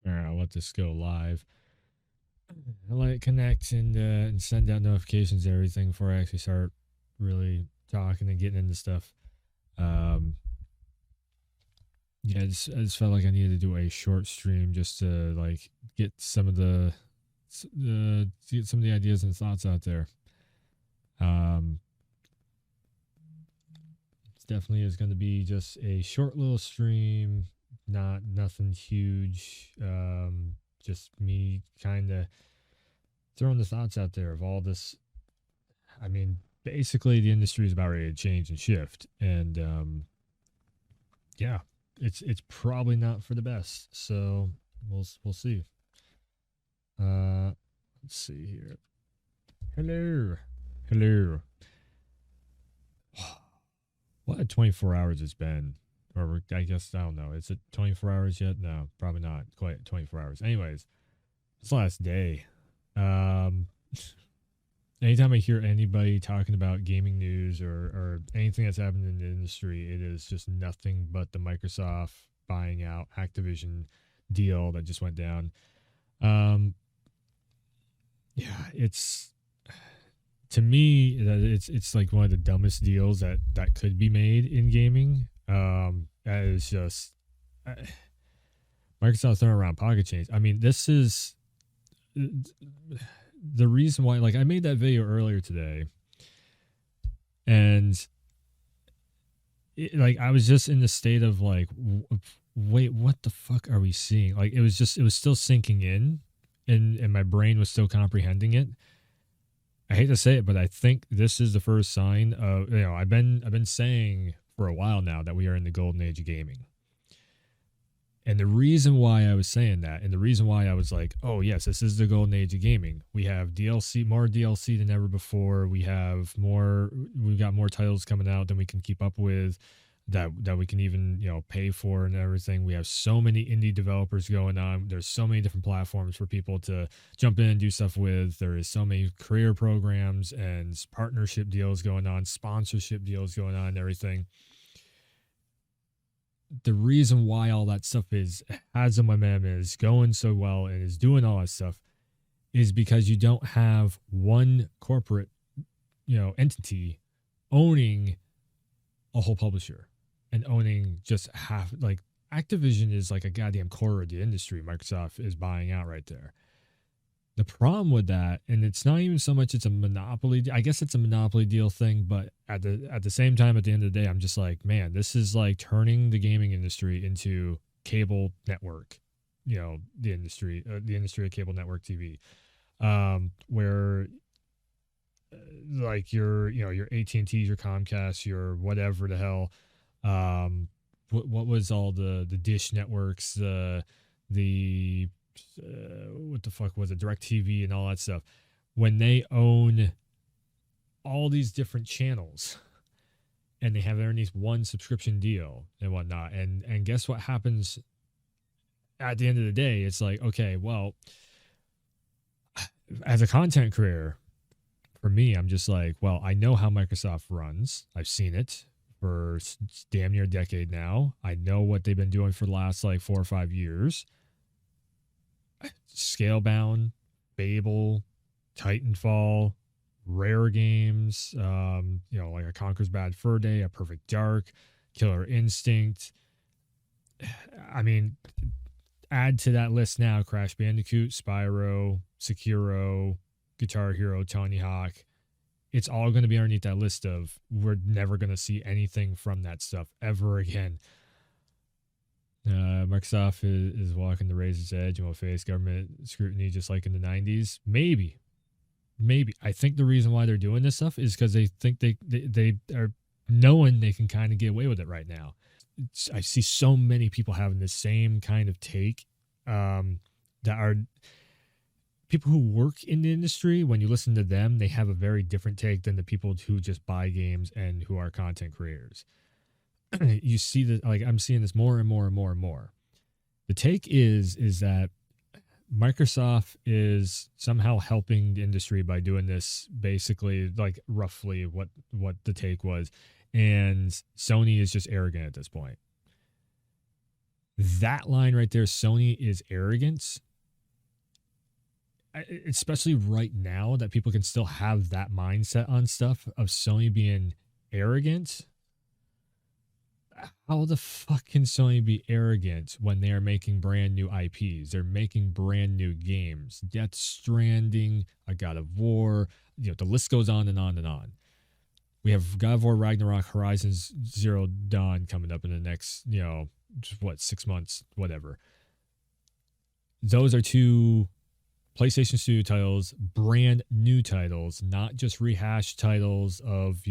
All right, I'll let this go live. I'll let it connect and send out notifications and everything before I actually start really talking and getting into stuff. Um, yeah, I just felt like I needed to do a short stream just to like get some of get some of the ideas and thoughts out there. Um, it definitely is going to be just a short little stream, not nothing huge. Just me kind of throwing the thoughts out there of all this. I mean, basically, the industry is about ready to change and shift, and yeah, it's probably not for the best. So we'll see. Uh, let's see here. Hello, hello. What 24 hours it's been, or I guess I don't know. Is it 24 hours yet? No, probably not quite 24 hours. Anyways, it's the last day. Um, anytime I hear anybody talking about gaming news or anything that's happened in the industry, it is just nothing but the Microsoft buying out Activision deal that just went down. Um, yeah, it's to me it's like one of the dumbest deals that could be made in gaming. That is just uh, Microsoft throwing around pocket change. I mean, this is the reason why. Like, I made that video earlier today, and like I was just in the state of like, wait, what the fuck are we seeing? Like, it was still sinking in, and my brain was still comprehending it. I hate to say it, but I think this is the first sign of I've been saying for a while now that we are in the golden age of gaming. And the reason why I was saying that, and the reason why I was like, oh yes, this is the golden age of gaming. We have DLC, more DLC than ever before. We've got more titles coming out than we can keep up with, that we can even pay for and everything. We have so many indie developers going on. There's so many different platforms for people to jump in and do stuff with. There is so many career programs and partnership deals going on, sponsorship deals going on, and everything. The reason why all that stuff has a momentum, is going so well and is doing all that stuff, is because you don't have one corporate entity owning a whole publisher and owning just half. Like, Activision is like a goddamn core of the industry Microsoft is buying out right there. The problem with that, and it's not even so much it's a monopoly. I guess it's a monopoly deal thing, but at the same time, at the end of the day, I'm just like, man, this is like turning the gaming industry into cable network. The industry of cable network TV, where like your AT&T's, your Comcast, your whatever the hell, what was all the dish networks, the what the fuck was it, direct TV and all that stuff, when they own all these different channels and they have underneath one subscription deal and whatnot, and guess what happens at the end of the day? It's like, okay, well, as a content creator, for me, I'm just like, well, I know how Microsoft runs. I've seen it for damn near a decade now. I know what they've been doing for the last like 4 or 5 years. Scalebound, Babel, Titanfall, rare games, like a Conker's Bad Fur Day, a Perfect Dark, Killer Instinct. I mean, add to that list now Crash Bandicoot, Spyro, Sekiro, Guitar Hero, Tony Hawk. It's all going to be underneath that list of, we're never going to see anything from that stuff ever again. Microsoft is walking the razor's edge and will face government scrutiny just like in the 90s. Maybe. I think the reason why they're doing this stuff is because they think they are knowing they can kind of get away with it right now. I see so many people having the same kind of take, that are people who work in the industry. When you listen to them, they have a very different take than the people who just buy games and who are content creators. You see that, like, I'm seeing this more and more and more and more. The take is that Microsoft is somehow helping the industry by doing this, basically, like roughly what the take was, and Sony is just arrogant at this point. That line right there, Sony is arrogance, especially right now that people can still have that mindset on stuff of Sony being arrogant. How the fuck can Sony be arrogant when they are making brand new IPs? They're making brand new games. Death Stranding, a God of War, the list goes on and on and on. We have God of War Ragnarok, Horizons Zero Dawn coming up in the next, 6 months, whatever. Those are two PlayStation Studio titles, brand new titles, not just rehashed titles of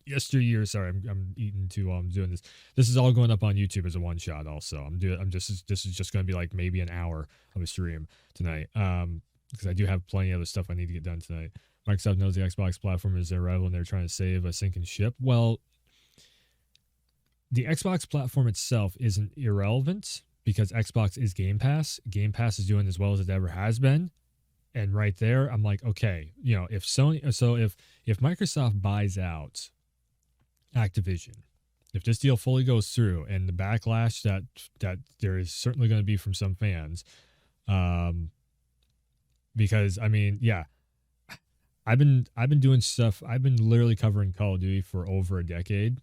yesteryear. Sorry, I'm eating too while I'm doing this. This is all going up on YouTube as a one shot. Also, this is just going to be like maybe an hour of a stream tonight. Because I do have plenty of other stuff I need to get done tonight. Microsoft knows the Xbox platform is their rival and they're trying to save a sinking ship. Well, the Xbox platform itself isn't irrelevant because Xbox is Game Pass. Game Pass is doing as well as it ever has been. And right there, I'm like, okay, if Microsoft buys out Activision, if this deal fully goes through and the backlash that there is certainly going to be from some fans, because I mean, yeah, I've been doing stuff. I've been literally covering Call of Duty for over a decade,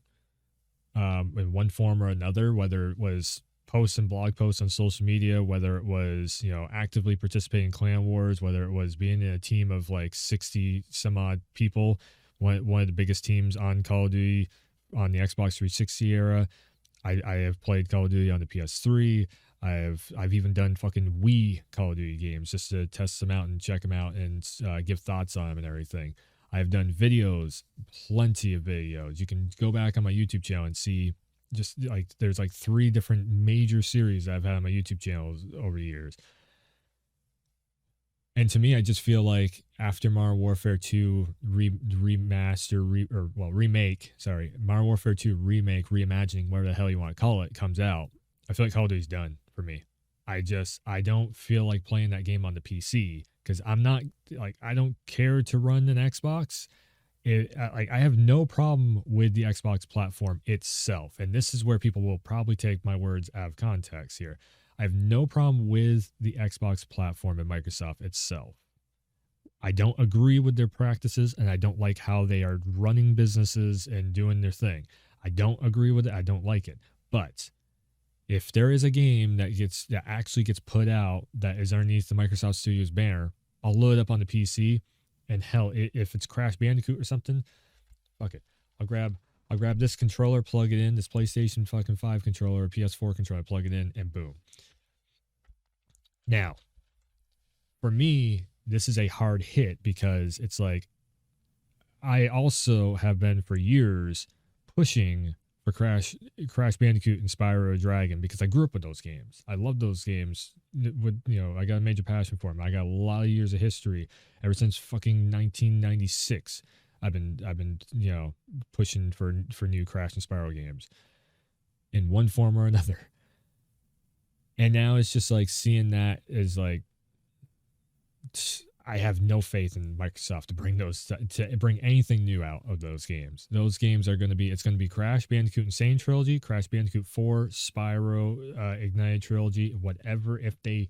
in one form or another, whether it was posts and blog posts on social media, whether it was, actively participating in clan wars, whether it was being in a team of like 60 some odd people, one of the biggest teams on Call of Duty on the Xbox 360 era. I have played Call of Duty on the PS3. I've even done fucking Wii Call of Duty games just to test them out and check them out and give thoughts on them and everything. I've done videos, plenty of videos. You can go back on my YouTube channel and see just like there's like 3 different major series that I've had on my YouTube channel over the years. And to me, I just feel like after Modern Warfare 2 remake, Modern Warfare 2 remake, reimagining, whatever the hell you want to call it, comes out, I feel like Call of Duty's done for me. I don't feel like playing that game on the PC because I'm not like, I don't care to run an Xbox. I have no problem with the Xbox platform itself. And this is where people will probably take my words out of context here. I have no problem with the Xbox platform and Microsoft itself. I don't agree with their practices and I don't like how they are running businesses and doing their thing. I don't agree with it. I don't like it. But if there is a game that actually gets put out that is underneath the Microsoft Studios banner, I'll load it up on the PC. And hell, if it's Crash Bandicoot or something, fuck it. I'll grab this controller, plug it in, this PlayStation fucking 5 controller, or PS4 controller, plug it in, and boom. Now, for me, this is a hard hit because it's like I also have been for years pushing for Crash Bandicoot and Spyro Dragon because I grew up with those games. I love those games. I got a major passion for them. I got a lot of years of history ever since fucking 1996. I've been pushing for new Crash and Spyro games in one form or another. And now it's just like seeing that is like, I have no faith in Microsoft to bring anything new out of those games. Those games are going to be Crash Bandicoot Insane Trilogy, Crash Bandicoot 4, Spyro Ignited Trilogy, whatever. If they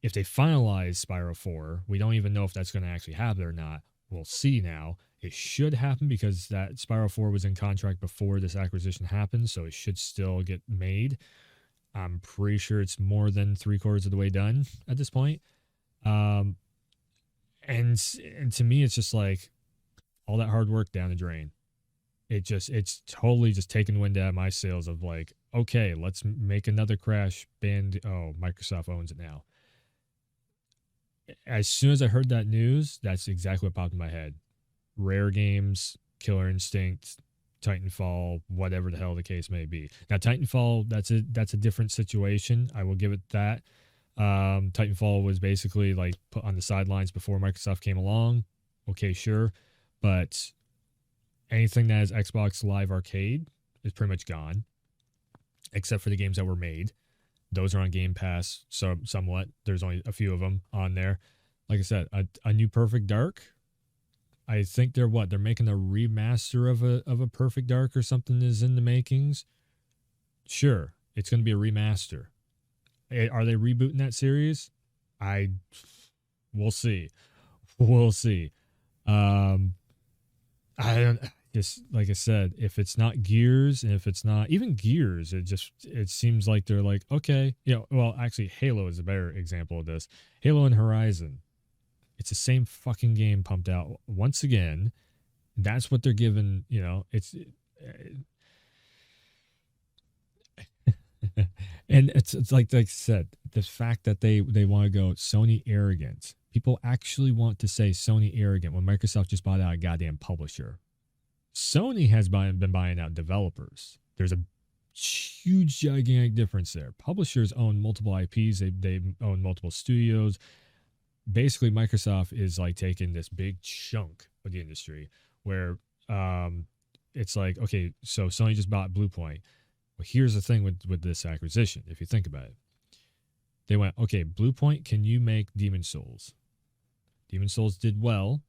finalize Spyro 4, we don't even know if that's going to actually happen or not. We'll see now. It should happen because that Spyro 4 was in contract before this acquisition happened, so it should still get made. I'm pretty sure it's more than 3/4 of the way done at this point. And to me, it's just like all that hard work down the drain. It's totally just taking wind out of my sails of like, okay, let's make another Crash Band. Oh, Microsoft owns it now. As soon as I heard that news, that's exactly what popped in my head. Rare Games, Killer Instinct, Titanfall, whatever the hell the case may be. Now, Titanfall, that's a different situation. I will give it that. Titanfall was basically like put on the sidelines before Microsoft came along. Okay, sure. But anything that is Xbox Live Arcade is pretty much gone, except for the games that were made. Those are on Game Pass, so somewhat. There's only a few of them on there. Like I said, a new Perfect Dark. I think they're making a remaster of a Perfect Dark or something is in the makings. Sure. It's going to be a remaster. Are they rebooting that series? I We'll see. We'll see. Um, I don't just like I said, if it's not Gears, and if it's not even Gears, it seems like they're like, okay, well, actually Halo is a better example of this. Halo and Horizon. It's the same fucking game pumped out once again. That's what they're given, and it's like I said, the fact that they want to go Sony arrogant. People actually want to say Sony arrogant when Microsoft just bought out a goddamn publisher. Sony has been buying out developers. There's a huge, gigantic difference there. Publishers own multiple IPs. They own multiple studios. Basically, Microsoft is like taking this big chunk of the industry where it's like, okay, so Sony just bought Bluepoint. Well, here's the thing with this acquisition, if you think about it. They went, okay, Bluepoint, can you make Demon Souls? Demon Souls did well.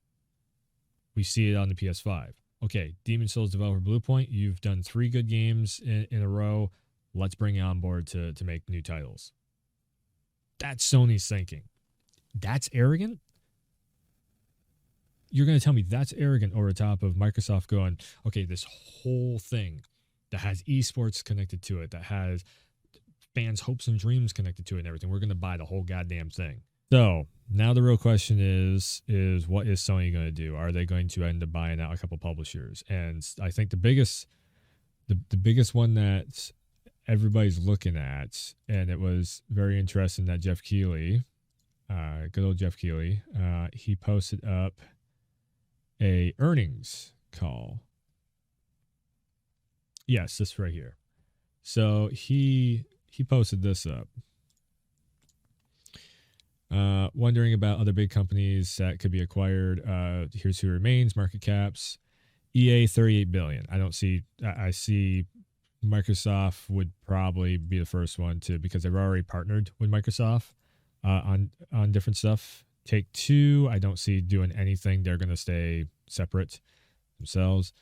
We see it on the PS5. Okay, Demon Souls developer Bluepoint, you've done 3 good games in a row. Let's bring you on board to make new titles. That's Sony's thinking. That's arrogant? You're going to tell me that's arrogant over top of Microsoft going, okay, this whole thing that has esports connected to it, that has fans' hopes and dreams connected to it and everything. We're going to buy the whole goddamn thing. So now the real question is what is Sony going to do? Are they going to end up buying out a couple publishers? And I think the biggest one that everybody's looking at, and it was very interesting that Jeff Keighley, good old Jeff Keighley, he posted up a earnings call. Yes, this right here. So he posted this up. Wondering about other big companies that could be acquired. Here's who remains. Market caps. EA 38 billion. I see Microsoft would probably be the first one to, because they've already partnered with Microsoft on different stuff. Take-Two, I don't see doing anything. They're going to stay separate themselves.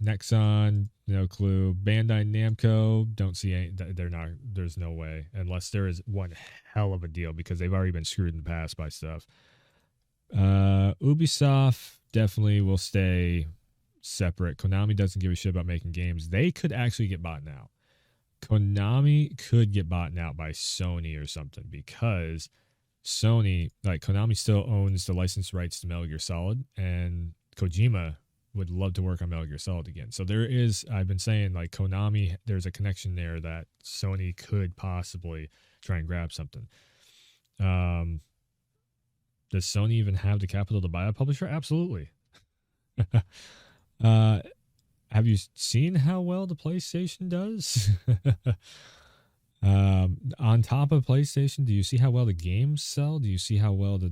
Nexon, no clue. Bandai Namco, don't see any. They're not. There's no way, unless there is one hell of a deal, because they've already been screwed in the past by stuff. Ubisoft definitely will stay separate. Konami doesn't give a shit about making games. They could actually get bought out. Konami could get bought out by Sony or something, because Konami still owns the license rights to Metal Gear Solid, and Kojima would love to work on Metal Gear Solid again. So there is, I've been saying, like, Konami, there's a connection there that Sony could possibly try and grab something. Does Sony even have the capital to buy a publisher? Absolutely. Have you seen how well the PlayStation does? On top of PlayStation, do you see how well the games sell? Do you see how well the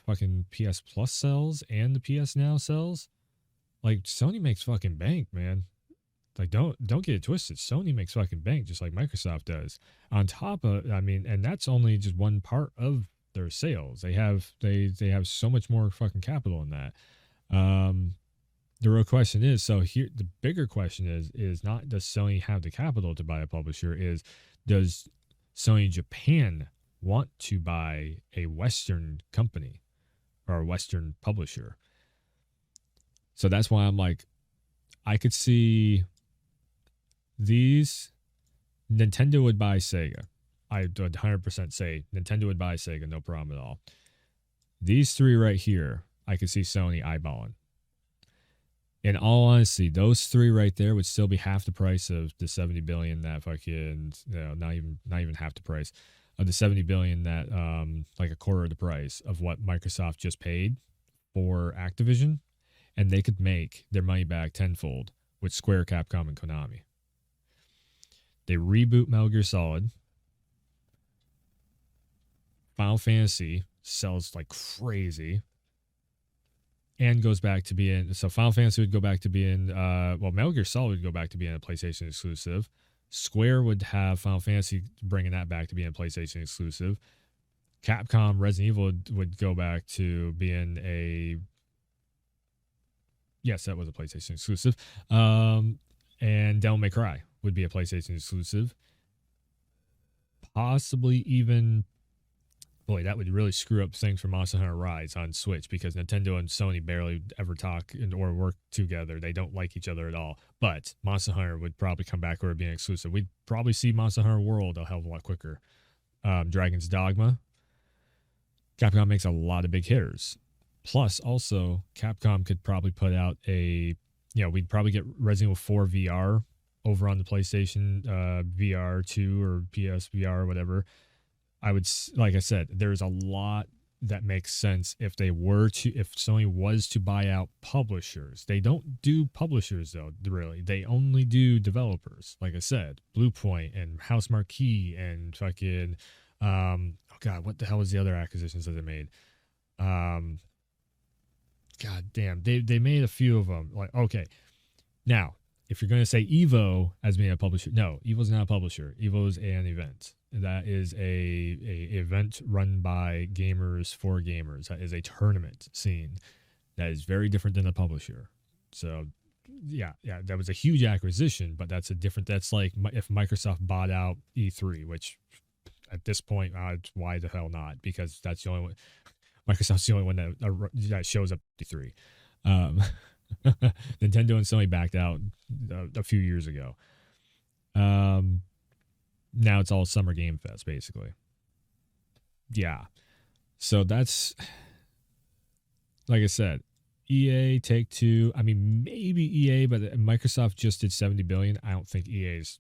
fucking PS Plus sells and the PS Now sells? Like, Sony makes fucking bank, man. Like, don't get it twisted. Sony makes fucking bank just like Microsoft does. On top of, and that's only just one part of their sales. They have so much more fucking capital in that. The real question is, so here the bigger question is not does Sony have the capital to buy a publisher, is does Sony Japan want to buy a Western company or a Western publisher? So that's why I'm like, I could see these. Nintendo would buy Sega. I would 100% say Nintendo would buy Sega, no problem at all. These 3 right here, I could see Sony eyeballing. In all honesty, those 3 right there would still be half the price of the $70 billion that fucking, not even half the price of the $70 billion that, like a quarter of the price of what Microsoft just paid for Activision. And they could make their money back tenfold with Square, Capcom, and Konami. They reboot Metal Gear Solid. Final Fantasy sells like crazy. And goes back to being, so Final Fantasy would go back to being, Metal Gear Solid would go back to being a PlayStation exclusive. Square would have Final Fantasy bringing that back to being a PlayStation exclusive. Capcom Resident Evil would go back to being a, yes, that was a PlayStation exclusive. And Devil May Cry would be a PlayStation exclusive. Possibly even, boy, that would really screw up things for Monster Hunter Rise on Switch, because Nintendo and Sony barely ever talk or work together. They don't like each other at all. But Monster Hunter would probably come back or being exclusive. We'd probably see Monster Hunter World a hell of a lot quicker. Dragon's Dogma. Capcom makes a lot of big hitters. Plus, also, Capcom could probably put out we'd probably get Resident Evil 4 VR over on the PlayStation VR 2 or PSVR or whatever. Like I said, there's a lot that makes sense if Sony was to buy out publishers. They don't do publishers, though, really. They only do developers. Like I said, Bluepoint and House Marquee and fucking, oh God, what the hell was the other acquisitions that they made? God damn, they made a few of them. Like, okay, now, if you're going to say Evo as being a publisher, no, Evo's not a publisher. Evo's an event. That is a event run by gamers for gamers. That is a tournament scene. That is very different than a publisher. So, yeah, that was a huge acquisition, but that's like if Microsoft bought out E3, which at this point, why the hell not? Because that's the only one. Microsoft's the only one that shows up at E3. Nintendo and Sony backed out a few years ago. Now it's all Summer Game Fest, basically. Yeah. So that's, like I said, EA, Take-Two. I mean, maybe EA, but Microsoft just did $70 billion. I don't think EA's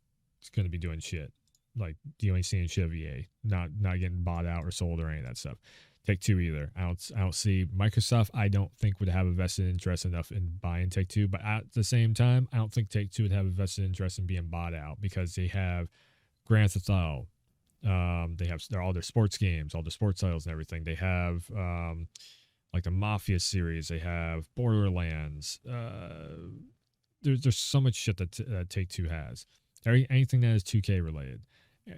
going to be doing shit. Like, you ain't seeing shit of EA. Not getting bought out or sold or any of that stuff. Take-Two either. I don't see Microsoft. I don't think would have a vested interest enough in buying Take-Two, but at the same time, I don't think Take-Two would have a vested interest in being bought out, because they have Grand Theft Auto. They have all their sports games, all the sports titles and everything. They have like the Mafia series. They have Borderlands. There's so much shit that Take-Two has. Anything that is 2K related.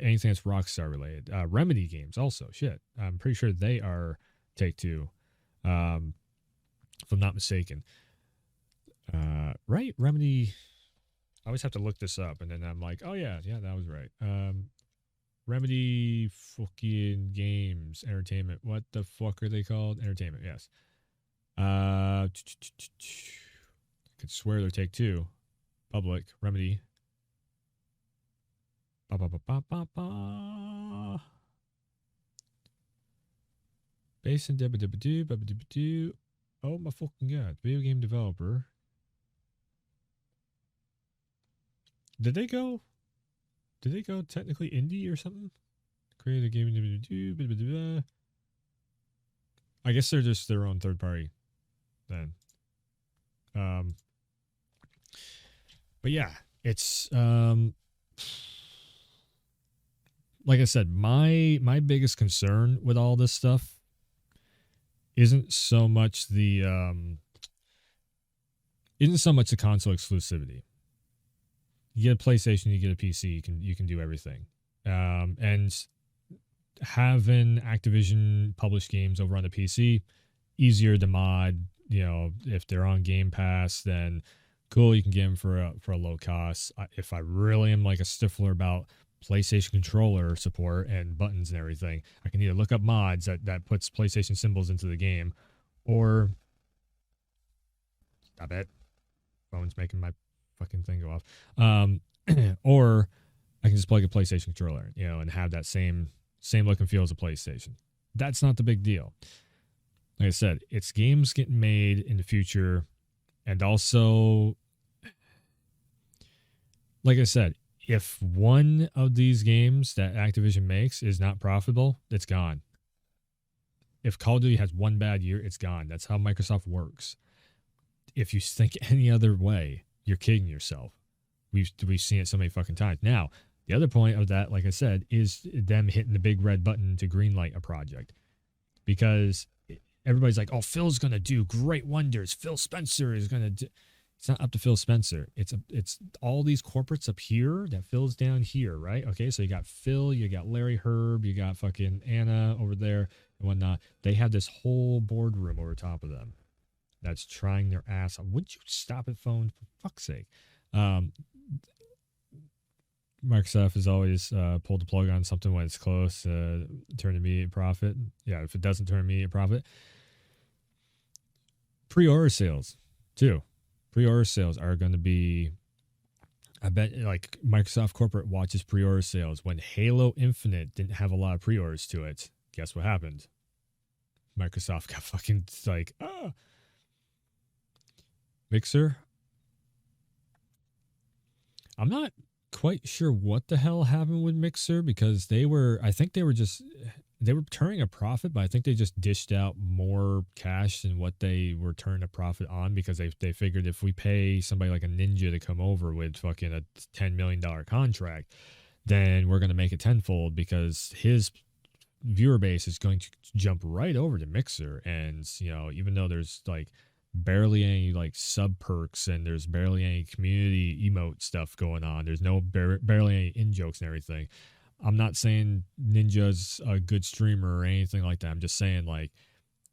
Anything that's Rockstar related. Remedy games also. Shit. I'm pretty sure they are Take-Two. If I'm not mistaken. Right? Remedy. I always have to look this up, and then I'm like, oh yeah, that was right. Remedy fucking games. Entertainment. What the fuck are they called? Entertainment, yes. I could swear they're Take-Two. Public. Remedy. Based in oh my fucking god. Video game developer. Did they go technically indie or something? Create a game. I guess they're just their own third party then. But yeah, it's like I said, my biggest concern with all this stuff isn't so much the console exclusivity. You get a PlayStation, you get a PC, you can do everything. And having Activision published games over on the PC, easier to mod. You know, if they're on Game Pass, then cool, you can get them for a low cost. If I really am like a stiffler about PlayStation controller support and buttons and everything, I can either look up mods that puts PlayStation symbols into the game, or stop it, phone's making my fucking thing go off. Or I can just plug a PlayStation controller, and have that same look and feel as a PlayStation. That's not the big deal. Like I said, it's games getting made in the future, and also, like I said, if one of these games that Activision makes is not profitable, it's gone. If Call of Duty has one bad year, it's gone. That's how Microsoft works. If you think any other way, you're kidding yourself. We've seen it so many fucking times. Now, the other point of that, like I said, is them hitting the big red button to greenlight a project. Because everybody's like, oh, Phil's going to do great wonders. Phil Spencer is going to do... It's not up to Phil Spencer. It's all these corporates up here that Phil's down here, right? Okay, so you got Phil, you got Larry Herb, you got fucking Anna over there and whatnot. They have this whole boardroom over top of them that's trying their ass off. Would you stop it, phone? For fuck's sake. Microsoft has always pulled the plug on something when it's close, turn immediate profit. Yeah, if it doesn't turn immediate profit. Pre-order sales, too. Pre-order sales are going to be, I bet, like Microsoft corporate watches pre-order sales. When Halo Infinite didn't have a lot of pre-orders to it, guess what happened? Microsoft got fucking like, Mixer. I'm not quite sure what the hell happened with Mixer, because I think they were turning a profit, but I think they just dished out more cash than what they were turning a profit on, because they figured if we pay somebody like a Ninja to come over with fucking a $10 million contract, then we're going to make it tenfold, because his viewer base is going to jump right over to Mixer. And, even though there's like barely any like sub perks and there's barely any community emote stuff going on, there's barely any in jokes and everything. I'm not saying Ninja's a good streamer or anything like that. I'm just saying, like,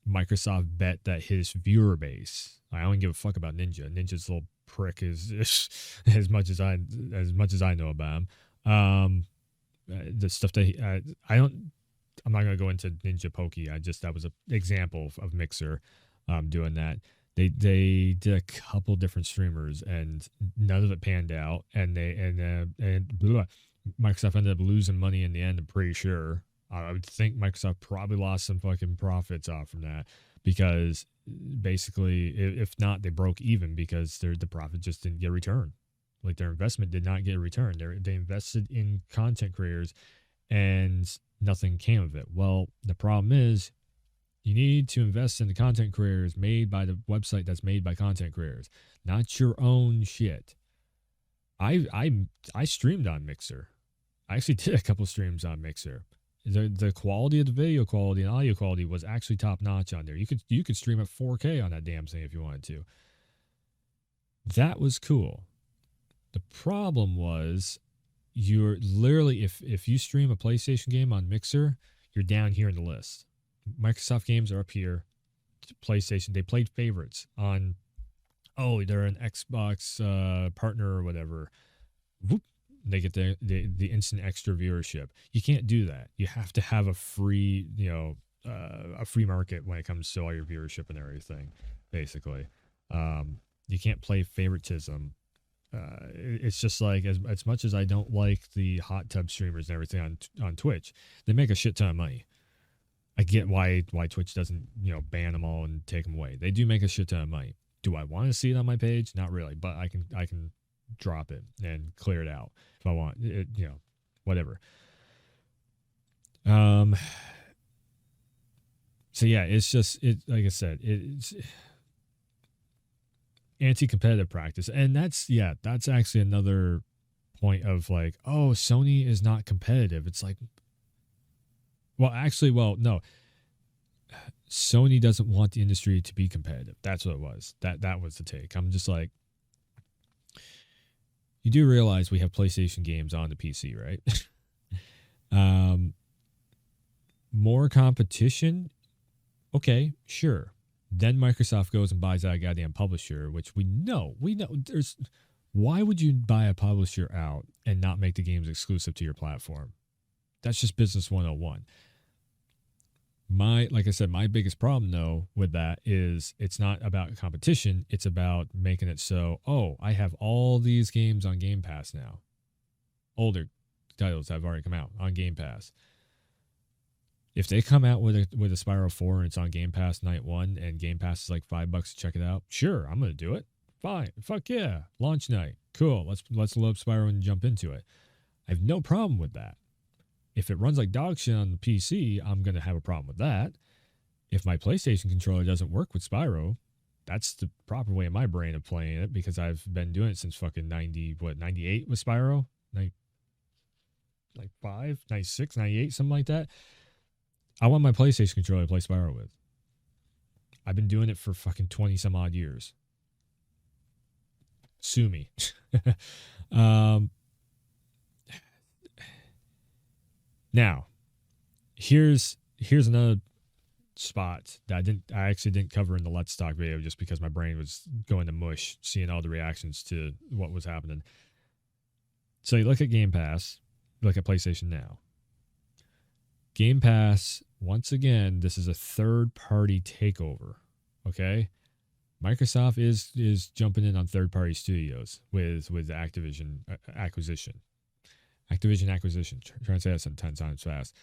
Microsoft bet that his viewer base, I don't give a fuck about Ninja. Ninja's a little prick is as much as I know about him. The stuff that I'm not gonna go into Ninja Pokey. That was an example of Mixer doing that. They did a couple different streamers and none of it panned out, and Microsoft ended up losing money in the end, I'm pretty sure. I would think Microsoft probably lost some fucking profits off from that, because basically, if not, they broke even because the profit just didn't get a return. Like, their investment did not get a return. They invested in content creators and nothing came of it. Well, the problem is, you need to invest in the content creators made by the website that's made by content creators, not your own shit. I streamed on Mixer. I actually did a couple streams on Mixer. The quality of the video quality and audio quality was actually top notch on there. You could stream at 4K on that damn thing if you wanted to. That was cool. The problem was, you're literally, if you stream a PlayStation game on Mixer, you're down here in the list. Microsoft games are up here. PlayStation, they played favorites on, they're an Xbox partner or whatever. Whoop, they get the instant extra viewership. You can't do that. You have to have a free, a free market when it comes to all your viewership and everything, basically. You can't play favoritism. It's just like, as much as I don't like the hot tub streamers and everything on Twitch, they make a shit ton of money. I get why Twitch doesn't ban them all and take them away. They do make a shit ton of money. Do I want to see it on my page? Not really, but I can drop it and clear it out if I want. Whatever. So yeah, it's just like I said, it's anti-competitive practice, and that's actually another point of like, Sony is not competitive. It's like, no. Sony doesn't want the industry to be competitive. That's what it was. That was the take. I'm just like, you do realize we have PlayStation games on the PC, right? More competition? Okay, sure. Then Microsoft goes and buys that goddamn publisher, which we know there's. Why would you buy a publisher out and not make the games exclusive to your platform? That's just business 101. Like I said, my biggest problem though with that is it's not about competition. It's about making it so, I have all these games on Game Pass now. Older titles have already come out on Game Pass. If they come out with a Spyro 4 and it's on Game Pass night one and Game Pass is like $5 to check it out, sure, I'm going to do it. Fine. Fuck yeah. Launch night. Cool. Let's load Spyro and jump into it. I have no problem with that. If it runs like dog shit on the PC, I'm going to have a problem with that. If my PlayStation controller doesn't work with Spyro, that's the proper way in my brain of playing it, because I've been doing it since fucking 98 with Spyro? 95, 96, 98, something like that. I want my PlayStation controller to play Spyro with. I've been doing it for fucking 20 some odd years. Sue me. Now, here's another spot that I actually didn't cover in the Let's Talk video, just because my brain was going to mush seeing all the reactions to what was happening. So you look at Game Pass, look at PlayStation Now. Game Pass, once again, this is a third-party takeover. Okay, Microsoft is jumping in on third-party studios with Activision acquisition. Activision acquisition. Trying to say that 10 times fast.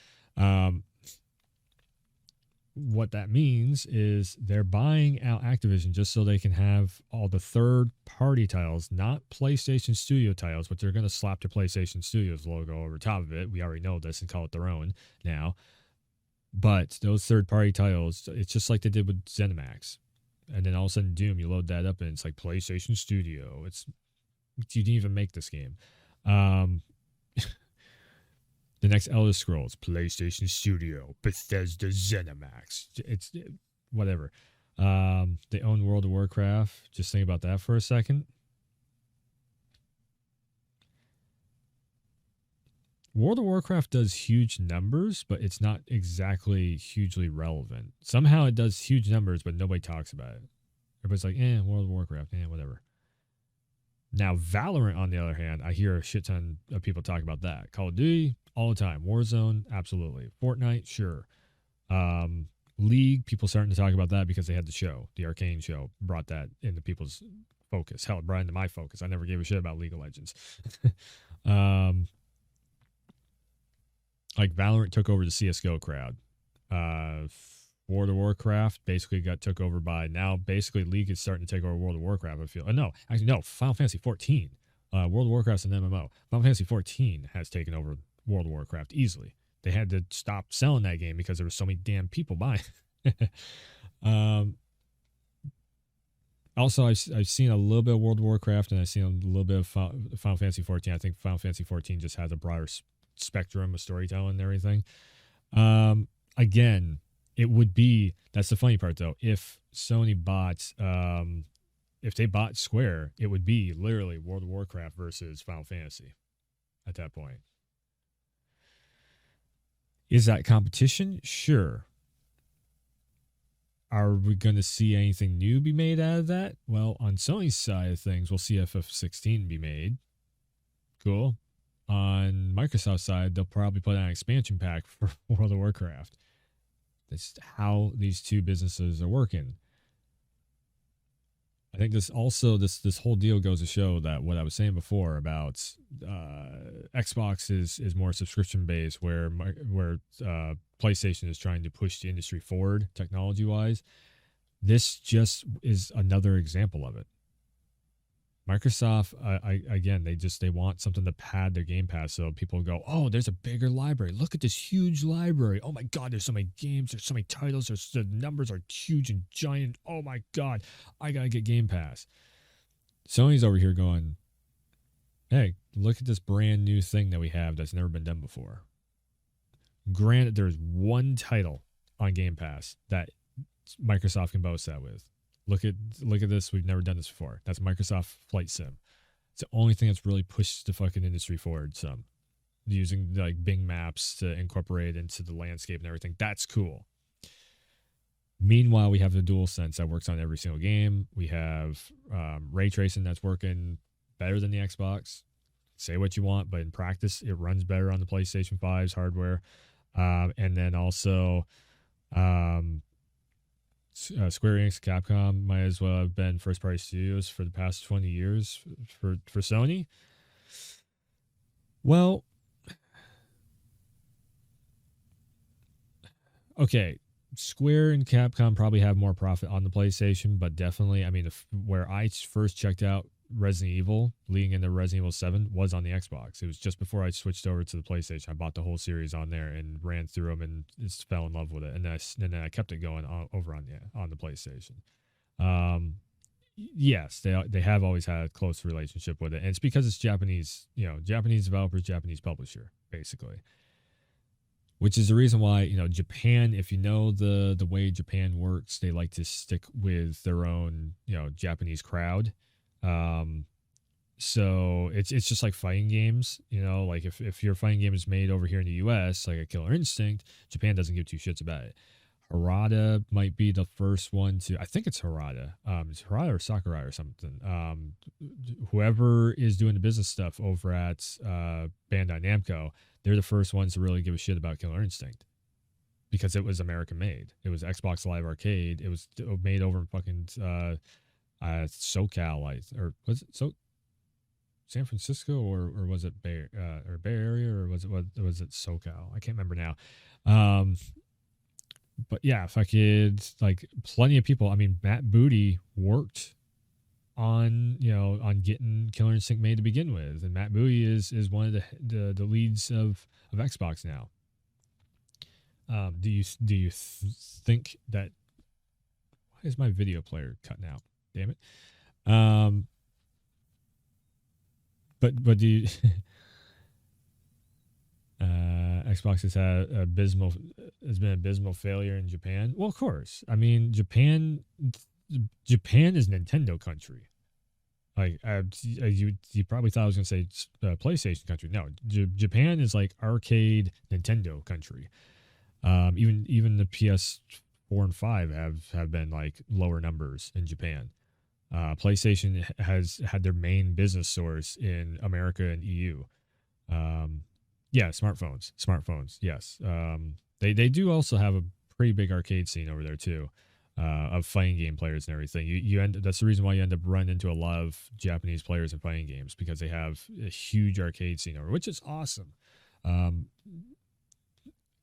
What that means is they're buying out Activision just so they can have all the third-party titles, not PlayStation Studio titles, but they're going to slap their PlayStation Studios logo over top of it. We already know this and call it their own now. But those third-party titles, it's just like they did with ZeniMax. And then all of a sudden, Doom, you load that up and it's like PlayStation Studio. You didn't even make this game. The next Elder Scrolls, PlayStation Studio, Bethesda ZeniMax. It's whatever. They own World of Warcraft. Just think about that for a second. World of Warcraft does huge numbers, but it's not exactly hugely relevant. Somehow it does huge numbers, but nobody talks about it. Everybody's like, World of Warcraft, whatever. Now, Valorant, on the other hand, I hear a shit ton of people talk about that. Call of Duty, all the time. Warzone, absolutely. Fortnite, sure. League, people starting to talk about that because they had the show. The Arcane show brought that into people's focus. Hell, it brought into my focus. I never gave a shit about League of Legends. Like Valorant took over the CSGO crowd. World of Warcraft basically took over by now. Basically, League is starting to take over World of Warcraft. I feel. No, actually, no. Final Fantasy 14. World of Warcraft's an MMO. Final Fantasy 14 has taken over World of Warcraft easily. They had to stop selling that game because there were so many damn people buying. Also, I've seen a little bit of World of Warcraft and I've seen a little bit of Final Fantasy 14. I think Final Fantasy 14 just has a broader spectrum of storytelling and everything. Again, it would be, that's the funny part though, if Sony bought, if they bought Square, it would be literally World of Warcraft versus Final Fantasy at that point. Is that competition? Sure. Are we going to see anything new be made out of that? Well, on Sony's side of things, we'll see FF16 be made. Cool. On Microsoft's side, they'll probably put out an expansion pack for World of Warcraft. That's how these two businesses are working. I think this whole deal goes to show that what I was saying before about Xbox is more subscription based, where PlayStation is trying to push the industry forward technology wise. This just is another example of it. Microsoft, again, they want something to pad their Game Pass so people go, oh, there's a bigger library. Look at this huge library. Oh my God, there's so many games. There's so many titles. The numbers are huge and giant. Oh my God, I gotta get Game Pass. Sony's over here going, hey, look at this brand new thing that we have that's never been done before. Granted, there's one title on Game Pass that Microsoft can boast that with. Look at this. We've never done this before. That's Microsoft Flight Sim. It's the only thing that's really pushed the fucking industry forward some. Using like Bing Maps to incorporate into the landscape and everything. That's cool. Meanwhile, we have the DualSense that works on every single game. We have ray tracing that's working better than the Xbox. Say what you want, but in practice, it runs better on the PlayStation 5's hardware. And then also... Square Enix, Capcom might as well have been first-party studios for the past 20 years for Sony. Well, okay, Square and Capcom probably have more profit on the PlayStation, but definitely, I mean, where I first checked out Resident Evil, leading into Resident Evil 7, was on the Xbox. It was just before I switched over to the PlayStation. I bought the whole series on there and ran through them and just fell in love with it. And then I kept it going over on the PlayStation. Yes, they have always had a close relationship with it, and it's because it's Japanese, Japanese developers, Japanese publisher, basically. Which is the reason why, Japan, if you know the way Japan works, they like to stick with their own, Japanese crowd. So it's just like fighting games, like if your fighting game is made over here in the US, like a Killer Instinct, Japan doesn't give two shits about it. Harada might be the first one to. I think it's Harada. It's Harada or Sakurai or something. Whoever is doing the business stuff over at Bandai Namco, they're the first ones to really give a shit about Killer Instinct because it was American made. It was Xbox Live Arcade. It was made over in fucking SoCal, or was it San Francisco or was it Bay Area, or was it SoCal? I can't remember now. But yeah, if I could, like, plenty of people. I mean, Matt Booty worked on getting Killer Instinct made to begin with, and Matt Booty is one of the leads of Xbox now. Do you think that? Why is my video player cutting out? Damn it. But do you? Xbox has been an abysmal failure in Japan. Well, of course. I mean, Japan is Nintendo country. Like, you probably thought I was gonna say PlayStation country. No, Japan is like arcade Nintendo country. Even the PS4 and 5 have been like lower numbers in Japan. PlayStation has had their main business source in America and EU. Yeah, smartphones. Yes. They do also have a pretty big arcade scene over there too, of fighting game players and everything. That's the reason why you end up running into a lot of Japanese players in fighting games, because they have a huge arcade scene over, which is awesome.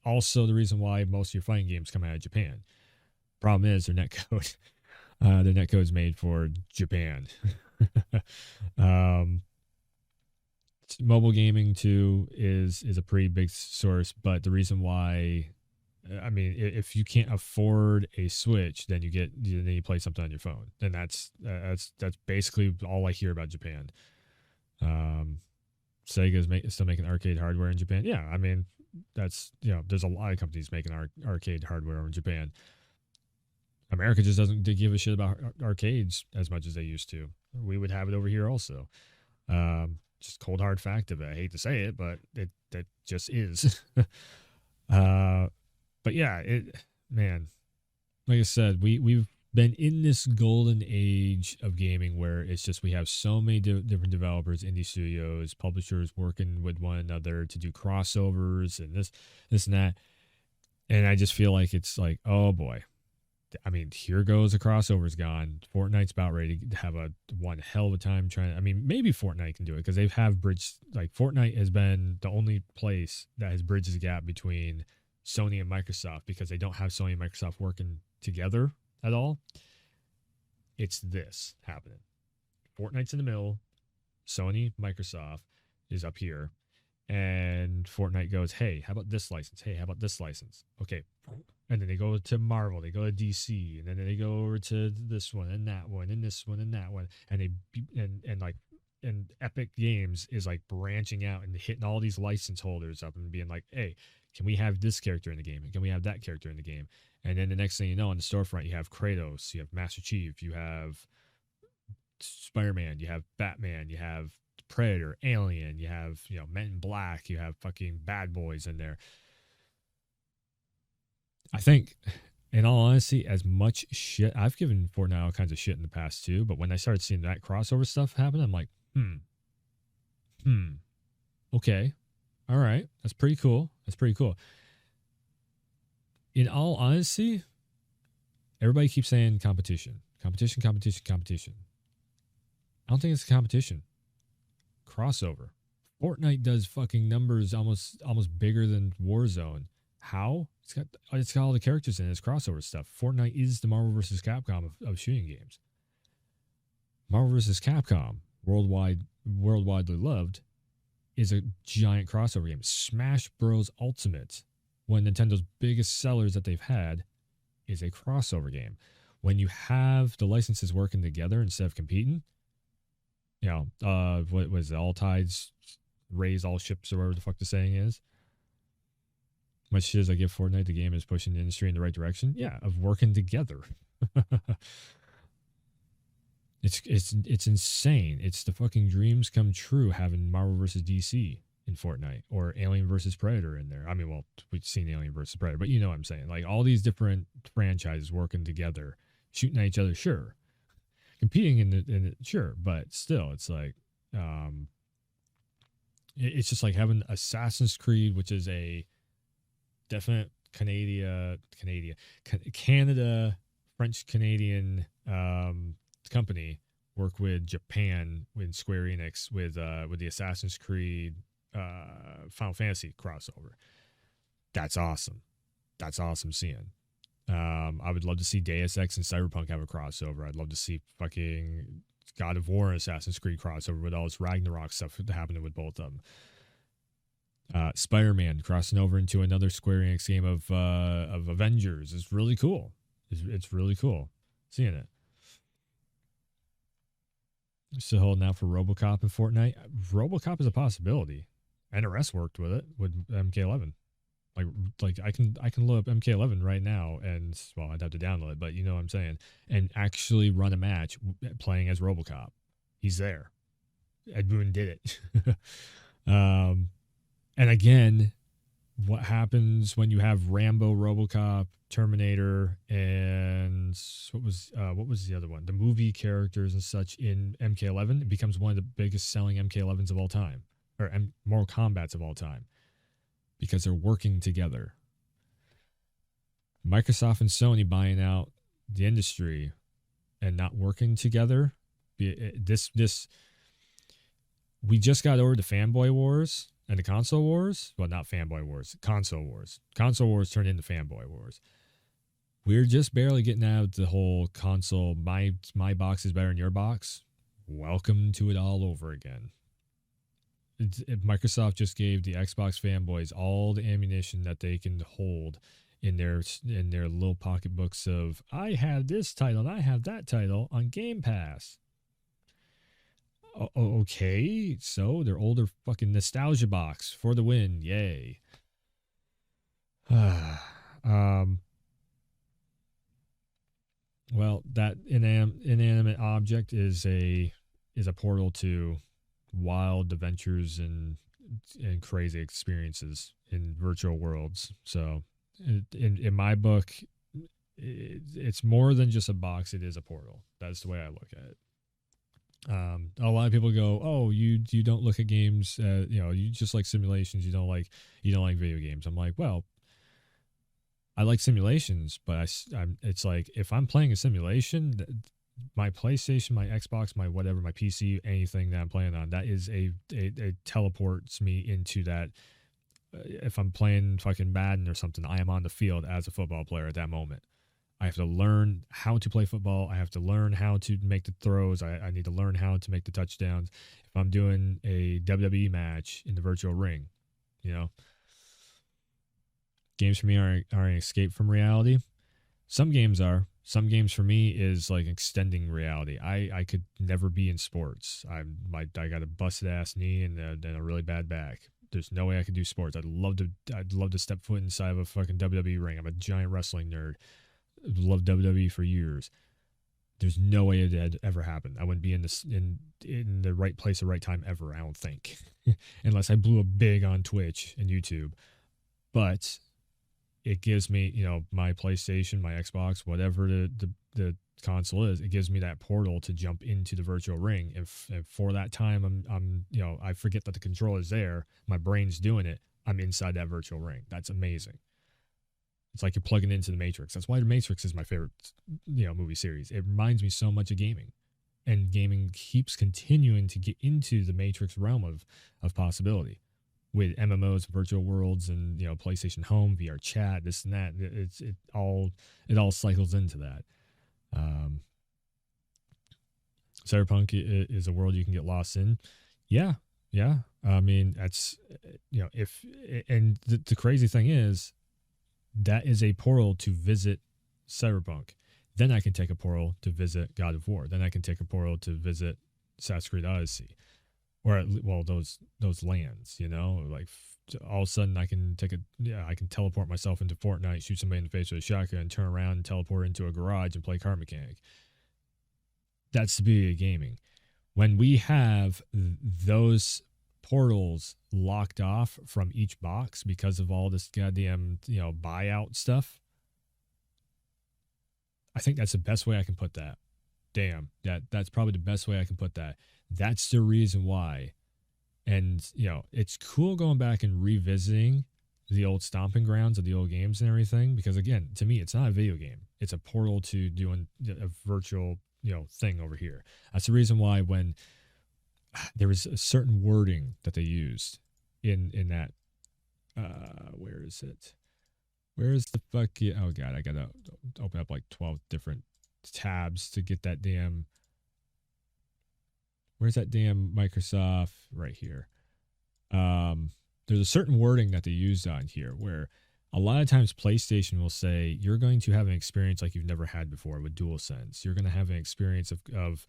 Also the reason why most of your fighting games come out of Japan. Problem is their netcode. Their netcode is made for Japan. Mobile gaming too is a pretty big source, but the reason why, I mean, if you can't afford a Switch, then you play something on your phone, and that's basically all I hear about Japan. Sega is still making arcade hardware in Japan. Yeah, I mean, that's, there's a lot of companies making arcade hardware in Japan. America just doesn't give a shit about arcades as much as they used to. We would have it over here also. Just cold hard fact of it. I hate to say it, but that just is. But yeah, man, like I said, we've been in this golden age of gaming where it's just, we have so many different developers, indie studios, publishers working with one another to do crossovers and this and that. And I just feel like it's like, oh boy. I mean, here goes a crossover's gone. Fortnite's about ready to have one hell of a time trying. I mean, maybe Fortnite can do it because they have bridged. Like, Fortnite has been the only place that has bridged the gap between Sony and Microsoft, because they don't have Sony and Microsoft working together at all. It's this happening. Fortnite's in the middle. Sony, Microsoft is up here. And Fortnite goes, hey, how about this license? Hey, how about this license? Okay. And then they go to Marvel, they go to DC, and then they go over to this one and that one and this one and that one. And and Epic Games is like branching out and hitting all these license holders up and being like, hey, can we have this character in the game? And can we have that character in the game? And then the next thing you know, on the storefront, you have Kratos, you have Master Chief, you have Spider-Man, you have Batman, you have Predator, Alien, you have, Men in Black, you have fucking Bad Boys in there. I think, in all honesty, as much shit, I've given Fortnite all kinds of shit in the past too, but when I started seeing that crossover stuff happen, I'm like, okay, all right, that's pretty cool. In all honesty, everybody keeps saying competition. I don't think it's a competition. Crossover. Fortnite does fucking numbers almost bigger than Warzone. How? It's got all the characters in it. It's crossover stuff. Fortnite is the Marvel vs. Capcom of shooting games. Marvel vs. Capcom, worldwidely loved, is a giant crossover game. Smash Bros. Ultimate, one of Nintendo's biggest sellers that they've had, is a crossover game. When you have the licenses working together instead of competing, what was it? All tides raise all ships, or whatever the fuck the saying is. Much shit as I give Fortnite, the game is pushing the industry in the right direction. Yeah, of working together. It's insane. It's the fucking dreams come true having Marvel vs. DC in Fortnite, or Alien versus Predator in there. I mean, well, we've seen Alien versus Predator, but you know what I'm saying. Like all these different franchises working together, shooting at each other, sure, competing in it, sure, but still, it's like, it's just like having Assassin's Creed, which is a definite Canada, French Canadian company, work with Japan, with Square Enix, with the Assassin's Creed Final Fantasy crossover. That's awesome. That's awesome seeing. I would love to see Deus Ex and Cyberpunk have a crossover. I'd love to see fucking God of War and Assassin's Creed crossover with all this Ragnarok stuff happening with both of them. Spider-Man crossing over into another Square Enix game of Avengers is really cool. It's really cool seeing it. Still holding out for RoboCop in Fortnite. RoboCop is a possibility. NRS worked with it with MK11. Like I can load up MK11 right now, and well, I'd have to download it, but you know what I'm saying, and actually run a match playing as RoboCop. He's there. Ed Boon did it. And again, what happens when you have Rambo, RoboCop, Terminator, and what was the other one? The movie characters and such in MK11. It becomes one of the biggest selling MK11s of all time, or Mortal Kombats of all time, because they're working together. Microsoft and Sony buying out the industry and not working together. We just got over the fanboy wars and the console wars. Well, not fanboy wars, console wars. Console wars turned into fanboy wars. We're just barely getting out of the whole console, my box is better than your box. Welcome to it all over again. Microsoft just gave the Xbox fanboys all the ammunition that they can hold in their little pocketbooks of, I have this title and I have that title on Game Pass. Okay, so their older fucking nostalgia box for the win. Yay. Well, that inanimate object is a portal to wild adventures and crazy experiences in virtual worlds. So in my book, it's more than just a box. It is a portal. That's the way I look at it. A lot of people go, oh, you don't look at games, you just like simulations. You don't like video games. I'm like, well, I like simulations, but it's like, if I'm playing a simulation, my PlayStation, my Xbox, my whatever, my PC, anything that I'm playing on, that is it teleports me into that. If I'm playing fucking Madden or something, I am on the field as a football player at that moment. I have to learn how to play football. I have to learn how to make the throws. I need to learn how to make the touchdowns. If I'm doing a WWE match in the virtual ring, games for me are an escape from reality. Some games are. Some games for me is like extending reality. I could never be in sports. I got a busted ass knee and a really bad back. There's no way I could do sports. I'd love to step foot inside of a fucking WWE ring. I'm a giant wrestling nerd. Loved WWE for years. There's no way it'd ever happen. I wouldn't be in the right place at the right time ever, I don't think. Unless I blew up big on Twitch and YouTube. But it gives me, my PlayStation, my Xbox, whatever the console is, it gives me that portal to jump into the virtual ring. If for that time I'm I forget that the controller's there, my brain's doing it, I'm inside that virtual ring. That's amazing. It's like you're plugging into the Matrix. That's why the Matrix is my favorite, movie series. It reminds me so much of gaming, and gaming keeps continuing to get into the Matrix realm of possibility with MMOs, virtual worlds, and PlayStation Home, VR chat, this and that. It all cycles into that. Cyberpunk is a world you can get lost in. Yeah. I mean, that's and the crazy thing is, that is a portal to visit Cyberpunk. Then I can take a portal to visit God of War. Then I can take a portal to visit Assassin's Creed Odyssey, or those lands. Like all of a sudden I can I can teleport myself into Fortnite, shoot somebody in the face with a shotgun, and turn around and teleport into a garage and play car mechanic. That's the beauty of gaming. When we have those portals locked off from each box because of all this goddamn, buyout stuff. I think that's the best way I can put that. Damn, that's probably the best way I can put that. That's the reason why. And, it's cool going back and revisiting the old stomping grounds of the old games and everything, because again, to me, it's not a video game. It's a portal to doing a virtual, thing over here. That's the reason why when there was a certain wording that they used in that, where is it? Where is the fuck? Oh God, I gotta open up like 12 different tabs to get that damn. Where's that damn Microsoft? Right here. There's a certain wording that they used on here where a lot of times PlayStation will say you're going to have an experience like you've never had before with DualSense. You're going to have an experience of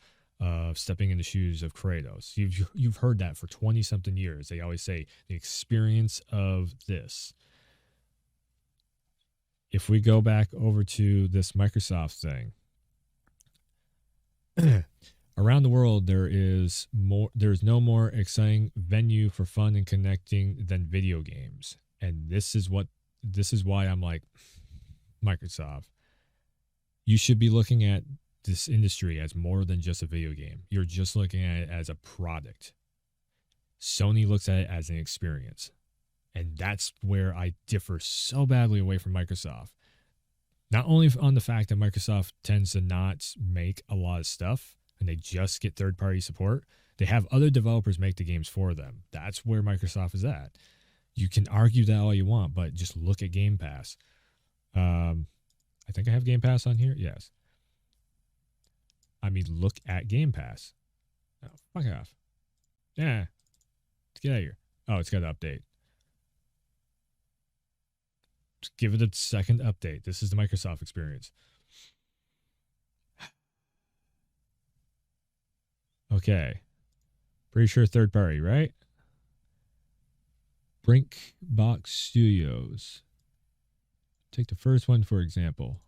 stepping in the shoes of Kratos. You've heard that for 20 something years. They always say the experience of this. If we go back over to this Microsoft thing, around the world there's no more exciting venue for fun and connecting than video games. And this is why I'm like, Microsoft, you should be looking at this industry as more than just a video game. You're just looking at it as a product. Sony looks at it as an experience. And that's where I differ so badly away from Microsoft. Not only on the fact that Microsoft tends to not make a lot of stuff and they just get third-party support, they have other developers make the games for them. That's where Microsoft is at. You can argue that all you want, but just look at Game Pass. I think I have Game Pass on here. Yes. I mean, look at Game Pass. Oh, fuck off. Yeah. Let's get out of here. Oh, it's got to update. Just give it a second update. This is the Microsoft experience. Okay. Pretty sure third party, right? Brink Box Studios. Take the first one, for example.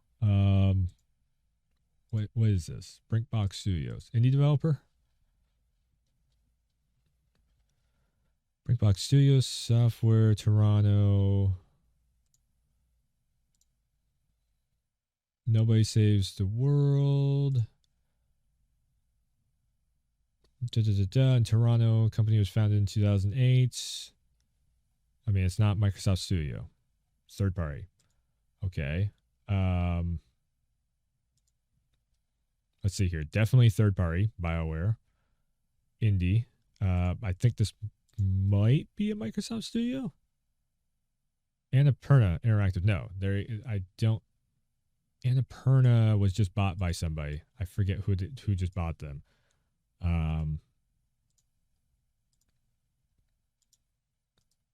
What is this? Brink Box Studios. Indie developer? Brink Box Studios, Software, Toronto. Nobody Saves the World. In Toronto, company was founded in 2008. I mean, it's not Microsoft Studio. It's third party. Okay. Let's see here. Definitely third party. BioWare. Indie. I think this might be a Microsoft Studio. Annapurna Interactive. No, I don't. Annapurna was just bought by somebody. I forget who just bought them.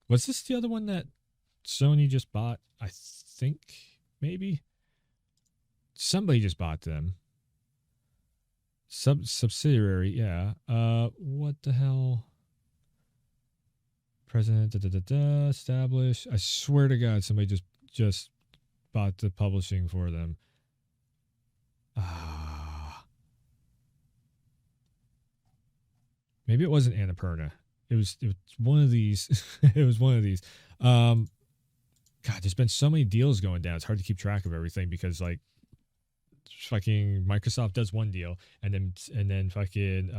Was this the other one that Sony just bought? I think maybe somebody just bought them. Subsidiary, yeah. What the hell? President, established. I swear to God, somebody just bought the publishing for them. Maybe it wasn't Annapurna. It was one of these. It was one of these. God, there's been so many deals going down. It's hard to keep track of everything because like fucking Microsoft does one deal and then fucking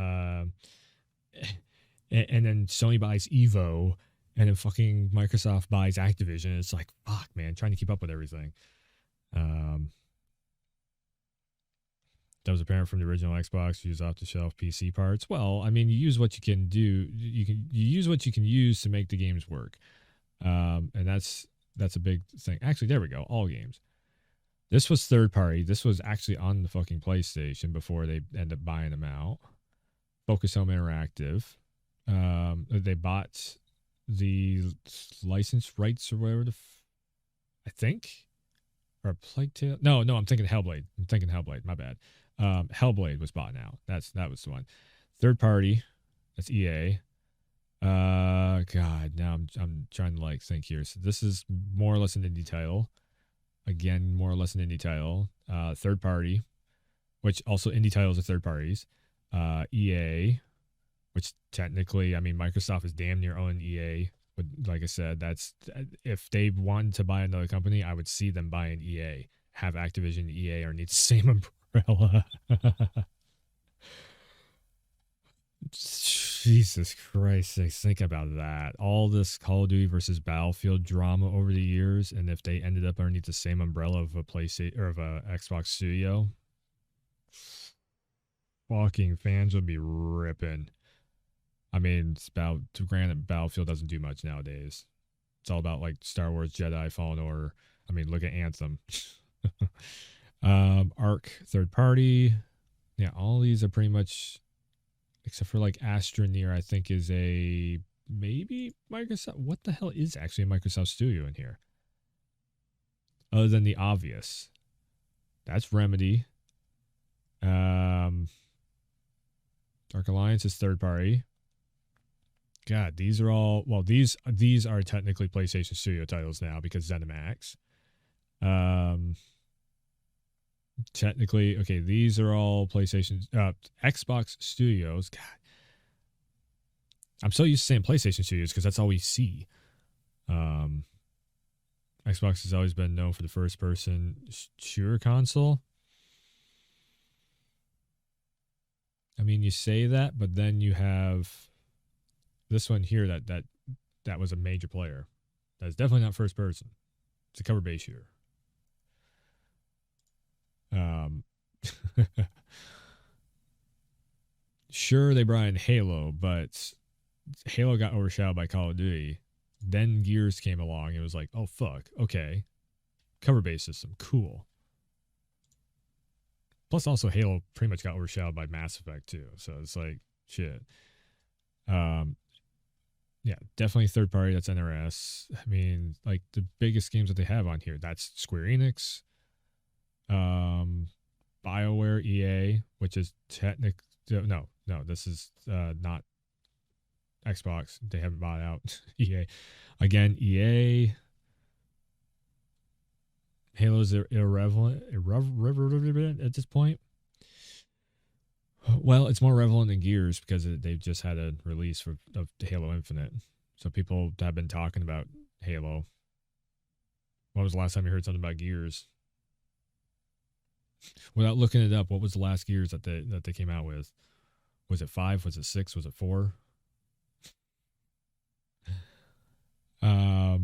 and then Sony buys Evo and then fucking Microsoft buys Activision. It's like, fuck, man, trying to keep up with everything. That was apparent from the original Xbox. Use off-the-shelf PC parts. Well, I mean, you use what you can do. You use what you can use to make the games work, and that's a big thing. Actually, there we go. All games. This was third party. This was actually on the fucking PlayStation before they end up buying them out. Focus Home Interactive. They bought the license rights or whatever. I think. Or Plague Tale. No, I'm thinking Hellblade. My bad. Hellblade was bought now. That was the one. Third party. That's EA. God, now I'm trying to like think here. So this is more or less an indie title. Again, more or less an indie title. Third party, which also indie titles are third parties. EA, which technically, I mean, Microsoft is damn near owning EA. But like I said, that's if they wanted to buy another company, I would see them buying EA. Have Activision and EA underneath the same umbrella. Jesus Christ, think about that. All this Call of Duty versus Battlefield drama over the years, and if they ended up underneath the same umbrella of a PlayStation or of a Xbox Studio, fucking fans would be ripping. I mean, it's about, to granted, Battlefield doesn't do much nowadays. It's all about like Star Wars Jedi Fallen Order. I mean, look at Anthem. Arc third party. Yeah, all these are pretty much, except for like Astroneer, I think is a maybe Microsoft. What the hell is actually a Microsoft Studio in here? Other than the obvious. That's Remedy. Dark Alliance is third party. God, these are all, well, these are technically PlayStation Studio titles now because ZeniMax. Technically, okay, these are all PlayStation, Xbox Studios. God, I'm so used to saying PlayStation Studios because that's all we see. Xbox has always been known for the first-person shooter console. I mean, you say that, but then you have this one here that was a major player. That's definitely not first person. It's a cover-based shooter. Sure, they brought in Halo, but Halo got overshadowed by Call of Duty. Then Gears came along. It was like, oh, fuck. Okay. Cover-based system. Cool. Plus, also, Halo pretty much got overshadowed by Mass Effect, too. So it's like, shit. Yeah, definitely third party. That's NRS. I mean, like, the biggest games that they have on here, that's Square Enix, BioWare, EA, which is no, this is not Xbox. They haven't bought out EA. Again, EA. Halo's irrelevant at this point. Well, it's more relevant than Gears because they've just had a release of Halo Infinite. So people have been talking about Halo. When was the last time you heard something about Gears? Without looking it up, what was the last Gears that they came out with? Was it 5? Was it 6? Was it 4? I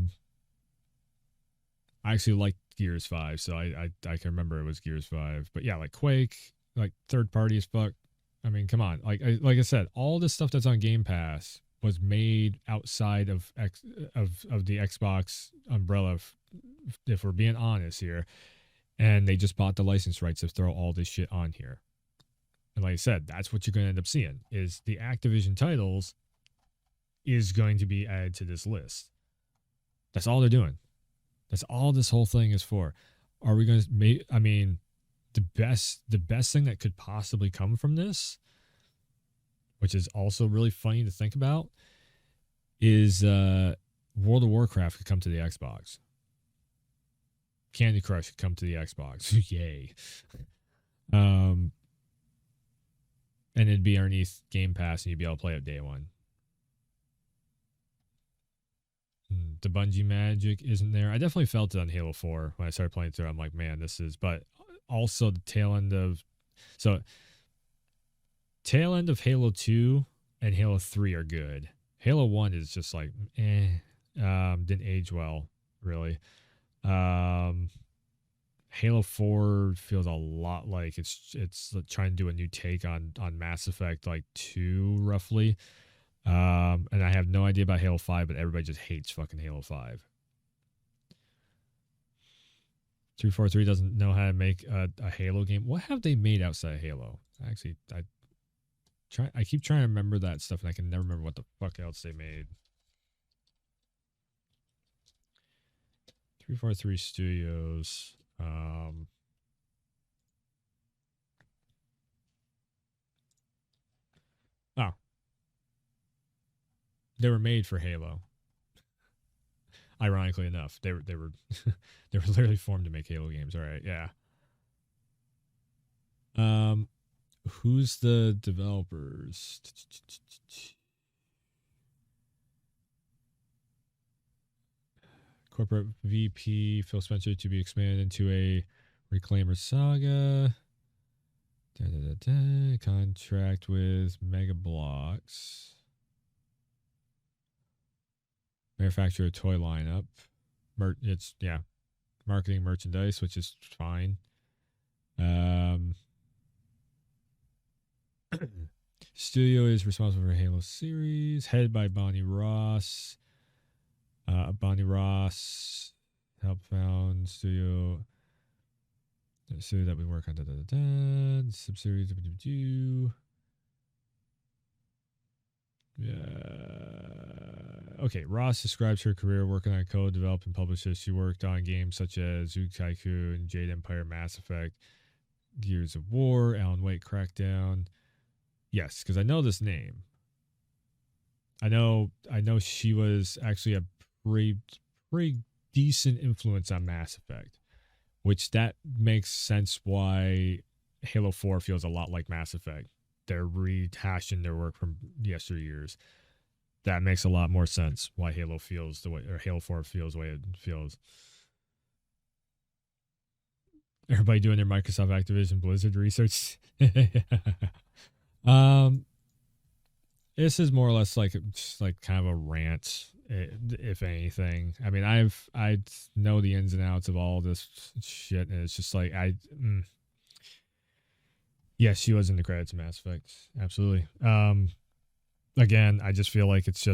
actually liked Gears 5, so I can remember it was Gears 5. But yeah, like Quake, like third party as fuck. I mean, come on. Like I said, all this stuff that's on Game Pass was made outside of the Xbox umbrella, if we're being honest here. And they just bought the license rights to throw all this shit on here. And like I said, that's what you're going to end up seeing, is the Activision titles is going to be added to this list. That's all they're doing. That's all this whole thing is for. Are we going to, I mean, the best thing that could possibly come from this, which is also really funny to think about, is World of Warcraft could come to the Xbox. Candy Crush could come to the Xbox. Yay. And it'd be underneath Game Pass and you'd be able to play it day one. The Bungie magic isn't there. I definitely felt it on Halo 4 when I started playing through. I'm like, man, this is, but also the tail end of Halo 2 and Halo 3 are good. Halo 1 is just like, didn't age well, really. Halo 4 feels a lot like it's trying to do a new take on Mass Effect, like 2 roughly. And I have no idea about Halo 5, but everybody just hates fucking Halo 5. 343 doesn't know how to make a Halo game. What have they made outside of Halo? Actually, I keep trying to remember that stuff, and I can never remember what the fuck else they made. 343 Studios. Oh. They were made for Halo. Ironically enough, they were they were literally formed to make Halo games. All right, yeah. Who's the developers? corporate VP Phil Spencer to be expanded into a Reclaimer saga. Contract with Mega Blocks. Manufacture a toy lineup. It's marketing merchandise, which is fine. Studio is responsible for Halo series, headed by Bonnie Ross. Bonnie Ross helped found studio. The studio that we work on. Subsidiaries. Okay, Ross describes her career working on code, developing publishers. She worked on games such as Zoot Tycoon, Jade Empire, Mass Effect, Gears of War, Alan Wake, Crackdown. Yes, because I know this name. I know she was actually a pretty decent influence on Mass Effect, which that makes sense why Halo 4 feels a lot like Mass Effect. They're rehashing their work from yesteryears. That makes a lot more sense why Halo feels the way, or Halo 4 feels the way it feels. Everybody doing their Microsoft Activision Blizzard research. This is more or less like kind of a rant, if anything. I mean, I know the ins and outs of all this shit, and it's just like yes, she was in the credits of Mass Effect, absolutely. Again, I just feel like it's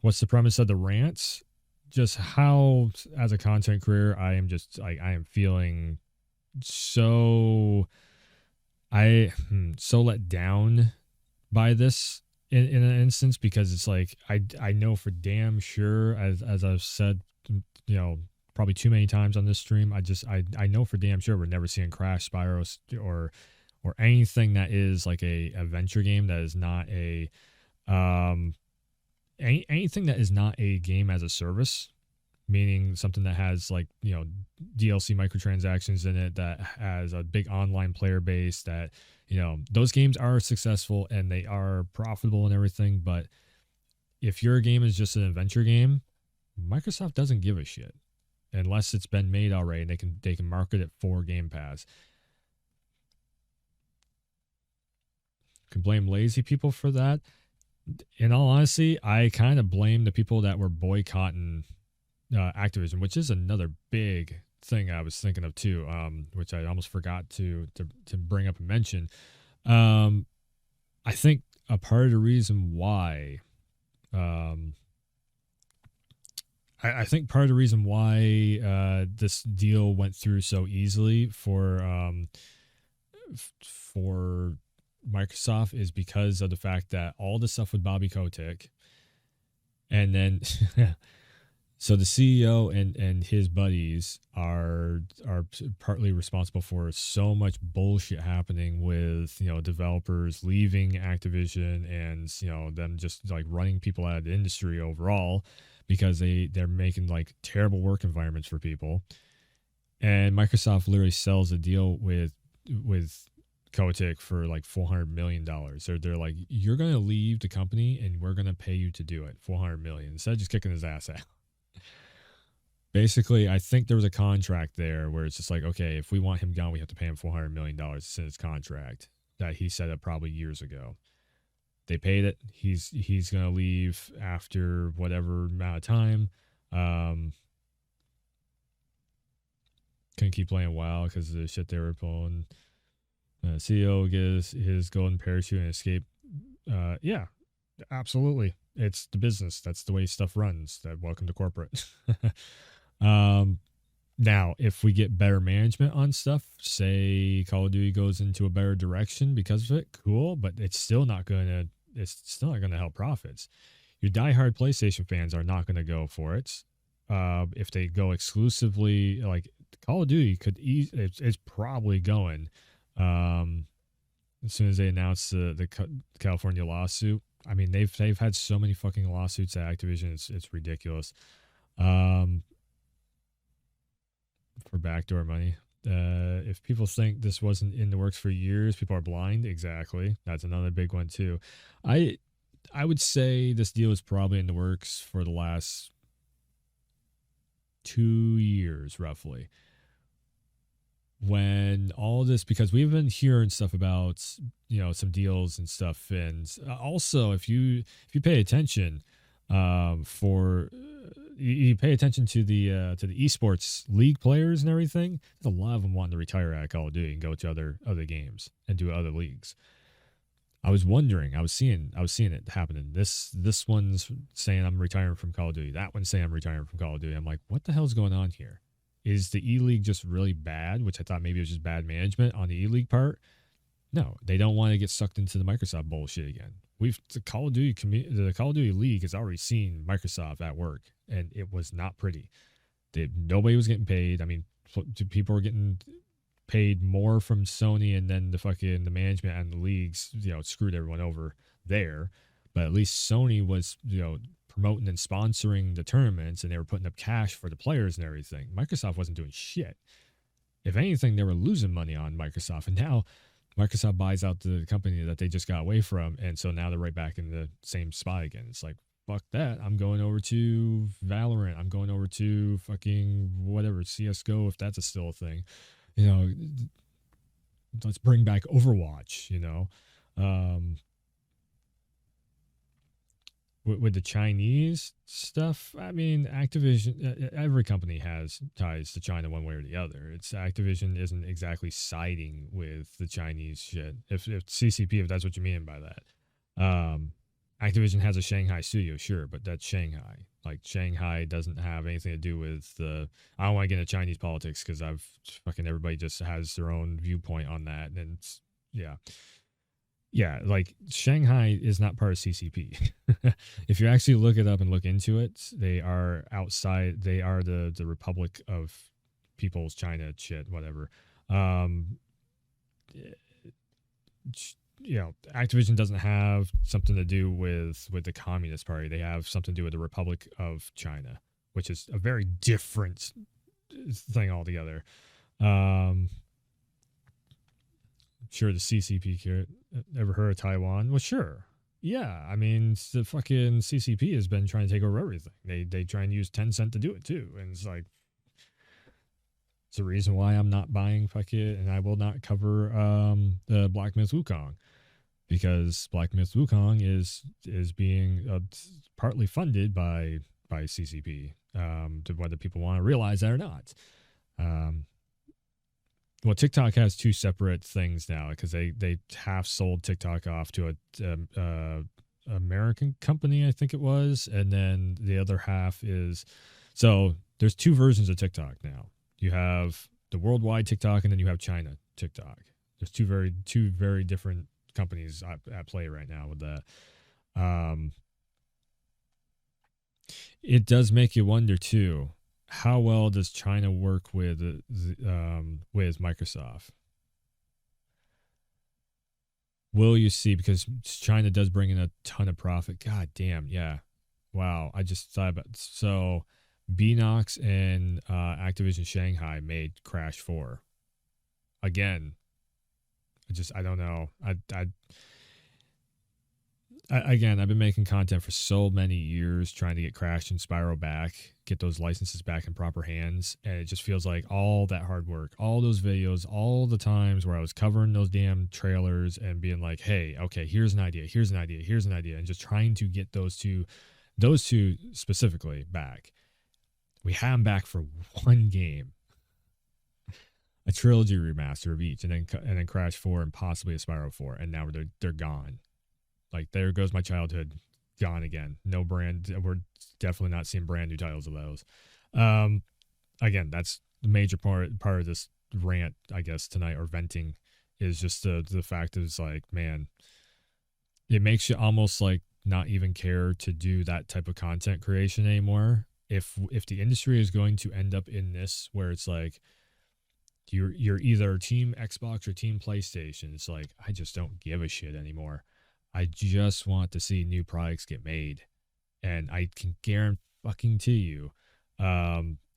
what's the premise of the rants? Just how, as a content creator, I am just like, I am feeling so so let down by this in an instance, because it's like I know for damn sure, as I've said, probably too many times on this stream, I know for damn sure we're never seeing Crash, Spyro, or anything that is like a adventure game that is not a anything that is not a game as a service, meaning something that has like DLC microtransactions in it, that has a big online player base, that those games are successful and they are profitable and everything. But if your game is just an adventure game, Microsoft doesn't give a shit unless it's been made already, and they can market it for Game Pass. Can blame lazy people for that. In all honesty, I kind of blame the people that were boycotting Activision, which is another big thing I was thinking of too, which I almost forgot to bring up and mention. I think a part of the reason why, I think part of the reason why this deal went through so easily for Microsoft is because of the fact that all the stuff with Bobby Kotick, and then so the CEO and his buddies are partly responsible for so much bullshit happening with developers leaving Activision, and them just like running people out of the industry overall, because they're making like terrible work environments for people. And Microsoft literally sells a deal with Kotick for like $400 million. They're like, you're going to leave the company and we're going to pay you to do it, $400 million, instead of just kicking his ass out. Basically, I think there was a contract there where it's just like, okay, if we want him gone, we have to pay him $400 million. It's in his contract that he set up probably years ago. They paid it. He's going to leave after whatever amount of time. Couldn't keep playing WoW because of the shit they were pulling. CEO gets his golden parachute and escape. Yeah, absolutely. It's the business. That's the way stuff runs. Welcome to corporate. Now, if we get better management on stuff, say Call of Duty goes into a better direction because of it, cool. But it's still not gonna help profits. Your diehard PlayStation fans are not gonna go for it. If they go exclusively, like Call of Duty it's probably going. As soon as they announced the California lawsuit, I mean they've had so many fucking lawsuits at Activision, it's ridiculous. For backdoor money. If people think this wasn't in the works for years, people are blind. Exactly. That's another big one too. I I would say this deal is probably in the works for the last 2 years, roughly. When all this, because we've been hearing stuff about, some deals and stuff, and also if you pay attention, for you pay attention to the esports league players and everything. There's a lot of them wanting to retire out of Call of Duty and go to other games and do other leagues. I was wondering, I was seeing it happening. This one's saying I'm retiring from Call of Duty. That one's saying I'm retiring from Call of Duty. I'm like, what the hell's going on here? Is the E League just really bad? Which I thought maybe it was just bad management on the E League part. No, they don't want to get sucked into the Microsoft bullshit again. The Call of Duty League has already seen Microsoft at work, and it was not pretty. Nobody was getting paid. I mean, people were getting paid more from Sony, and then the management and the leagues, screwed everyone over there. But at least Sony was, promoting and sponsoring the tournaments, and they were putting up cash for the players and everything. Microsoft wasn't doing shit. If anything, they were losing money on Microsoft, and now Microsoft buys out the company that they just got away from, and so now they're right back in the same spot again. It's like, fuck that. I'm going over to Valorant. I'm going over to fucking whatever, CSGO, if that's still a thing. Let's bring back Overwatch, with the Chinese stuff. I mean, Activision, every company has ties to China one way or the other. It's Activision isn't exactly siding with the Chinese shit. If CCP, if that's what you mean by that. Activision has a Shanghai studio, sure, but that's Shanghai. Like, Shanghai doesn't have anything to do with I don't want to get into Chinese politics because everybody just has their own viewpoint on that. And yeah, like, Shanghai is not part of CCP. If you actually look it up and look into it, they are outside. They are the Republic of People's China shit, whatever. Activision doesn't have something to do with the Communist Party. They have something to do with the Republic of China, which is a very different thing altogether. Sure, the CCP ever heard of Taiwan? Well, sure. Yeah, I mean, the fucking CCP has been trying to take over everything. They try and use Tencent to do it too, and it's like, it's the reason why I'm not buying fucking, and I will not cover the Black Myth Wukong, because Black Myth Wukong is being partly funded by CCP, whether people want to realize that or not. Well, TikTok has two separate things now because they half sold TikTok off to a American company, I think it was, and then the other half is, so there's two versions of TikTok now. You have the worldwide TikTok, and then you have China TikTok. There's two very different companies at play right now with that. It does make you wonder too. How well does China work with Microsoft? Will you see? Because China does bring in a ton of profit. God damn, yeah. Wow, I just thought about it. So Beanox and Activision Shanghai made Crash 4. Again, I don't know. Again, I've been making content for so many years trying to get Crash and Spyro back, get those licenses back in proper hands, and it just feels like all that hard work, all those videos, all the times where I was covering those damn trailers and being like, hey, okay, here's an idea, and just trying to get those two specifically back. We had them back for one game, a trilogy remaster of each, and then Crash 4 and possibly a Spyro 4, and now they're gone. Like, there goes my childhood, gone again. No brand. We're definitely not seeing brand new titles of those. Again, that's the major part of this rant, I guess, tonight, or venting, is just the fact is, like, man, it makes you almost like not even care to do that type of content creation anymore. If the industry is going to end up in this, where it's like, you're either team Xbox or team PlayStation, it's like, I just don't give a shit anymore. I just want to see new products get made, and I can guarantee you,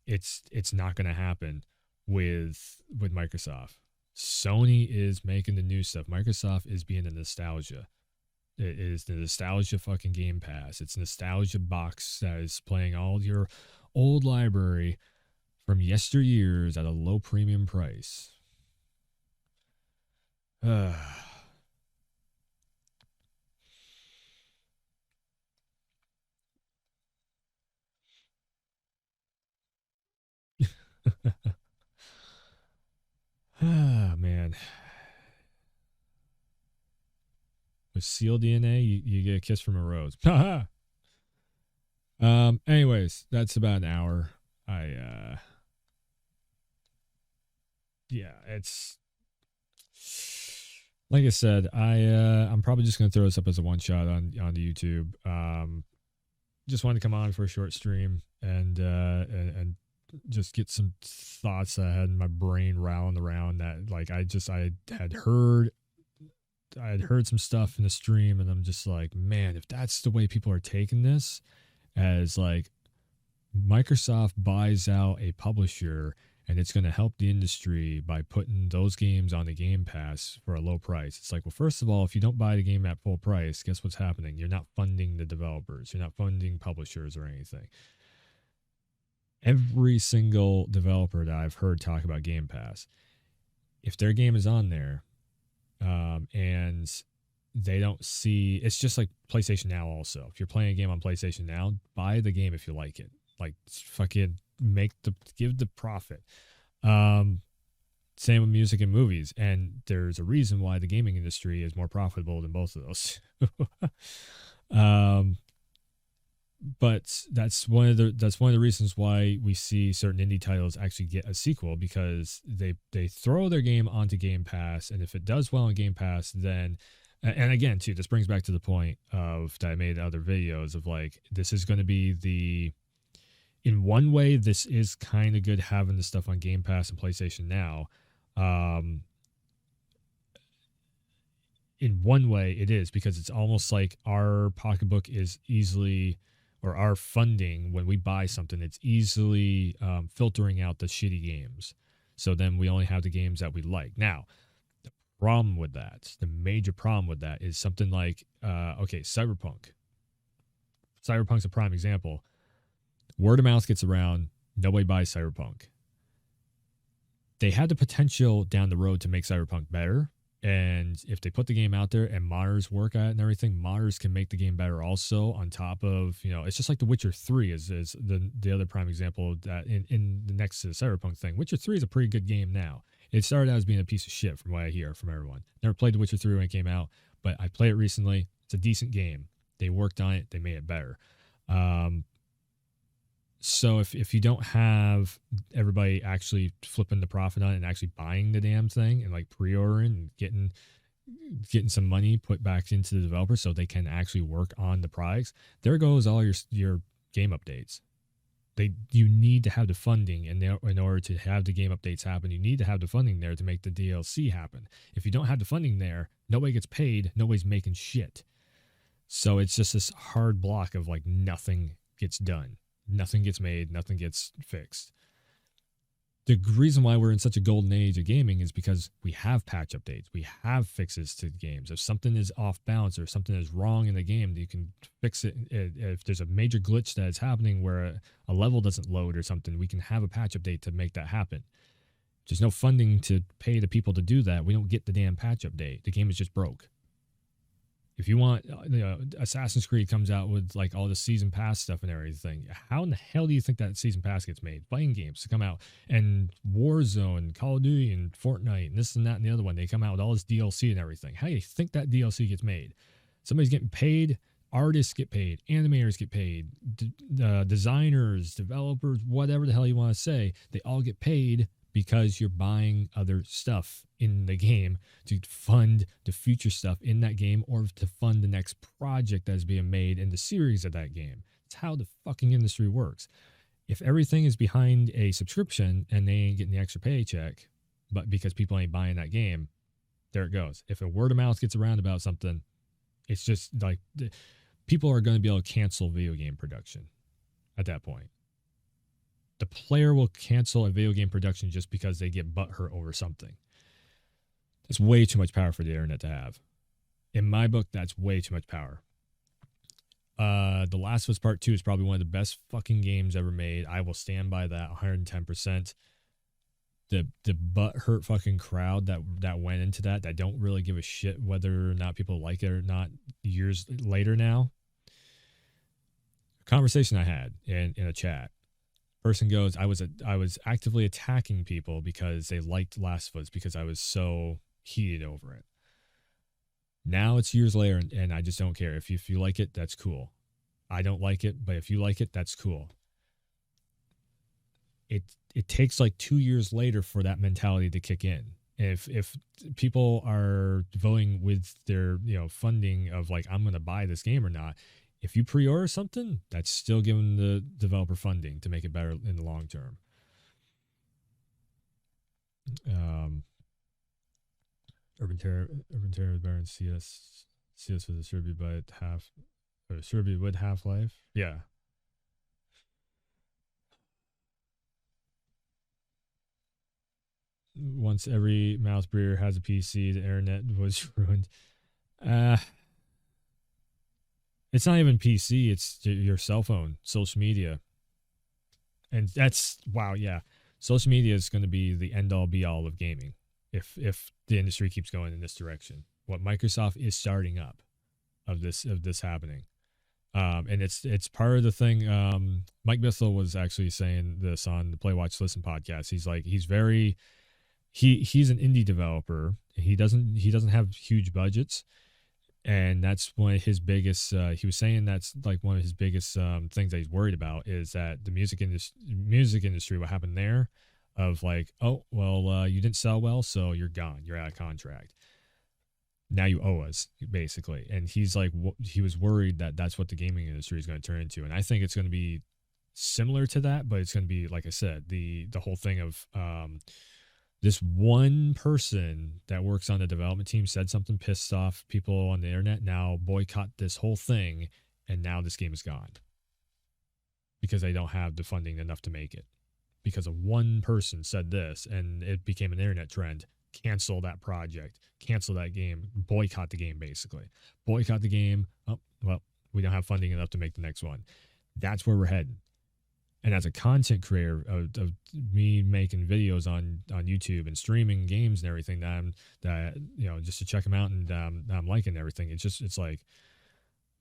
it's not going to happen with Microsoft. Sony is making the new stuff. Microsoft is being a nostalgia. It is the nostalgia fucking Game Pass. It's nostalgia box that is playing all your old library from yesteryears at a low premium price. Ah, man. With seal DNA, you get a kiss from a rose. Anyways, that's about an hour. Yeah, it's like I said, I'm probably just gonna throw this up as a one shot on the YouTube. Just wanted to come on for a short stream and just get some thoughts that I had in my brain rattling around that like I had heard some stuff in the stream, and I'm just like, man, if that's the way people are taking this, as like Microsoft buys out a publisher and it's going to help the industry by putting those games on the Game Pass for a low price. It's like, well, first of all, if you don't buy the game at full price, guess what's happening? You're not funding the developers, you're not funding publishers or anything. Every single developer that I've heard talk about Game Pass, if their game is on there, and they don't see, it's just like PlayStation Now. Also, if you're playing a game on PlayStation Now, buy the game if you like it. Like, fucking give the profit. Same with music and movies, and there's a reason why the gaming industry is more profitable than both of those. But that's one of the reasons why we see certain indie titles actually get a sequel, because they throw their game onto Game Pass, and if it does well on Game Pass, then, and again too, this brings back to the point of that I made in other videos of like, this is going to be in one way, this is kind of good having the stuff on Game Pass and PlayStation Now. In one way, it is, because it's almost like our pocketbook is easily, or our funding when we buy something, it's easily filtering out the shitty games. So then we only have the games that we like. Now, the problem with that, the major problem with that, is something like, okay, Cyberpunk. Cyberpunk's a prime example. Word of mouth gets around, nobody buys Cyberpunk. They had the potential down the road to make Cyberpunk better, and if they put the game out there and modders work at it and everything, modders can make the game better also, on top of, it's just like The Witcher 3 is the other prime example that in the next to the Cyberpunk thing. Witcher 3 is a pretty good game now. It started out as being a piece of shit from what I hear from everyone. Never played The Witcher 3 when it came out, but I played it recently. It's a decent game. They worked on it. They made it better. So if you don't have everybody actually flipping the profit on it and actually buying the damn thing and like pre-ordering and getting some money put back into the developer so they can actually work on the products, there goes all your game updates. You need to have the funding in order to have the game updates happen. You need to have the funding there to make the DLC happen. If you don't have the funding there, nobody gets paid, nobody's making shit. So it's just this hard block of like nothing gets done. Nothing gets made, nothing gets fixed. The reason why we're in such a golden age of gaming is because we have patch updates. We have fixes to games. If something is off balance or something is wrong in the game, you can fix it. If there's a major glitch that is happening where a level doesn't load or something, we can have a patch update to make that happen. There's no funding to pay the people to do that. We don't get the damn patch update. The game is just broke. If you want, Assassin's Creed comes out with like all the season pass stuff and everything. How in the hell do you think that season pass gets made? Fighting games to come out, and Warzone, Call of Duty, and Fortnite, and this and that and the other one, they come out with all this DLC and everything. How do you think that DLC gets made? Somebody's getting paid. Artists get paid. Animators get paid. Designers, developers, whatever the hell you want to say, they all get paid because you're buying other stuff in the game to fund the future stuff in that game, or to fund the next project that is being made in the series of that game. It's how the fucking industry works. If everything is behind a subscription and they ain't getting the extra paycheck, but because people ain't buying that game, there it goes. If a word of mouth gets around about something, it's just like people are going to be able to cancel video game production at that point. The player will cancel a video game production just because they get butthurt over something. It's way too much power for the internet to have. In my book, that's way too much power. The Last of Us Part 2 is probably one of the best fucking games ever made. I will stand by that 110%. The butt hurt fucking crowd that went into that don't really give a shit whether or not people like it or not years later now. Conversation I had in a chat. Person goes, I was actively attacking people because they liked Last of Us because I was so heated over it. Now it's years later, and I just don't care. If you like it, that's cool. I don't like it, but if you like it, that's cool. It takes like 2 years later for that mentality to kick in. If people are voting with their funding of like I'm going to buy this game or not, if you pre-order something, that's still giving the developer funding to make it better in the long term. Urban Terror Baron CS for the Serbia, but Serbia with Half-Life. Yeah. Once every mouse breeder has a PC, the internet was ruined. It's not even PC, it's your cell phone, social media. And that's, wow, yeah. Social media is going to be the end-all be-all of gaming if the industry keeps going in this direction. What Microsoft is starting up of this happening. And it's part of the thing. Mike Bissell was actually saying this on the Play Watch Listen podcast. He's like, he's an indie developer. He doesn't have huge budgets, and that's one of his biggest. He was saying that's like one of his biggest things that he's worried about is that the music industry, what happened there, of like, oh well, you didn't sell well, so you're gone, you're out of contract. Now you owe us, basically. And he's like, he was worried that that's what the gaming industry is going to turn into, and I think it's going to be similar to that, but it's going to be, like I said, the whole thing of this one person that works on the development team said something, pissed off people on the internet, now boycott this whole thing, and now this game is gone because they don't have the funding enough to make it. Because of one person said this, and it became an internet trend. Cancel that project, cancel that game, boycott the game, basically. Boycott the game. Oh, well, we don't have funding enough to make the next one. That's where we're heading. And as a content creator of me making videos on YouTube and streaming games and everything, that just to check them out, and I'm liking everything. It's like,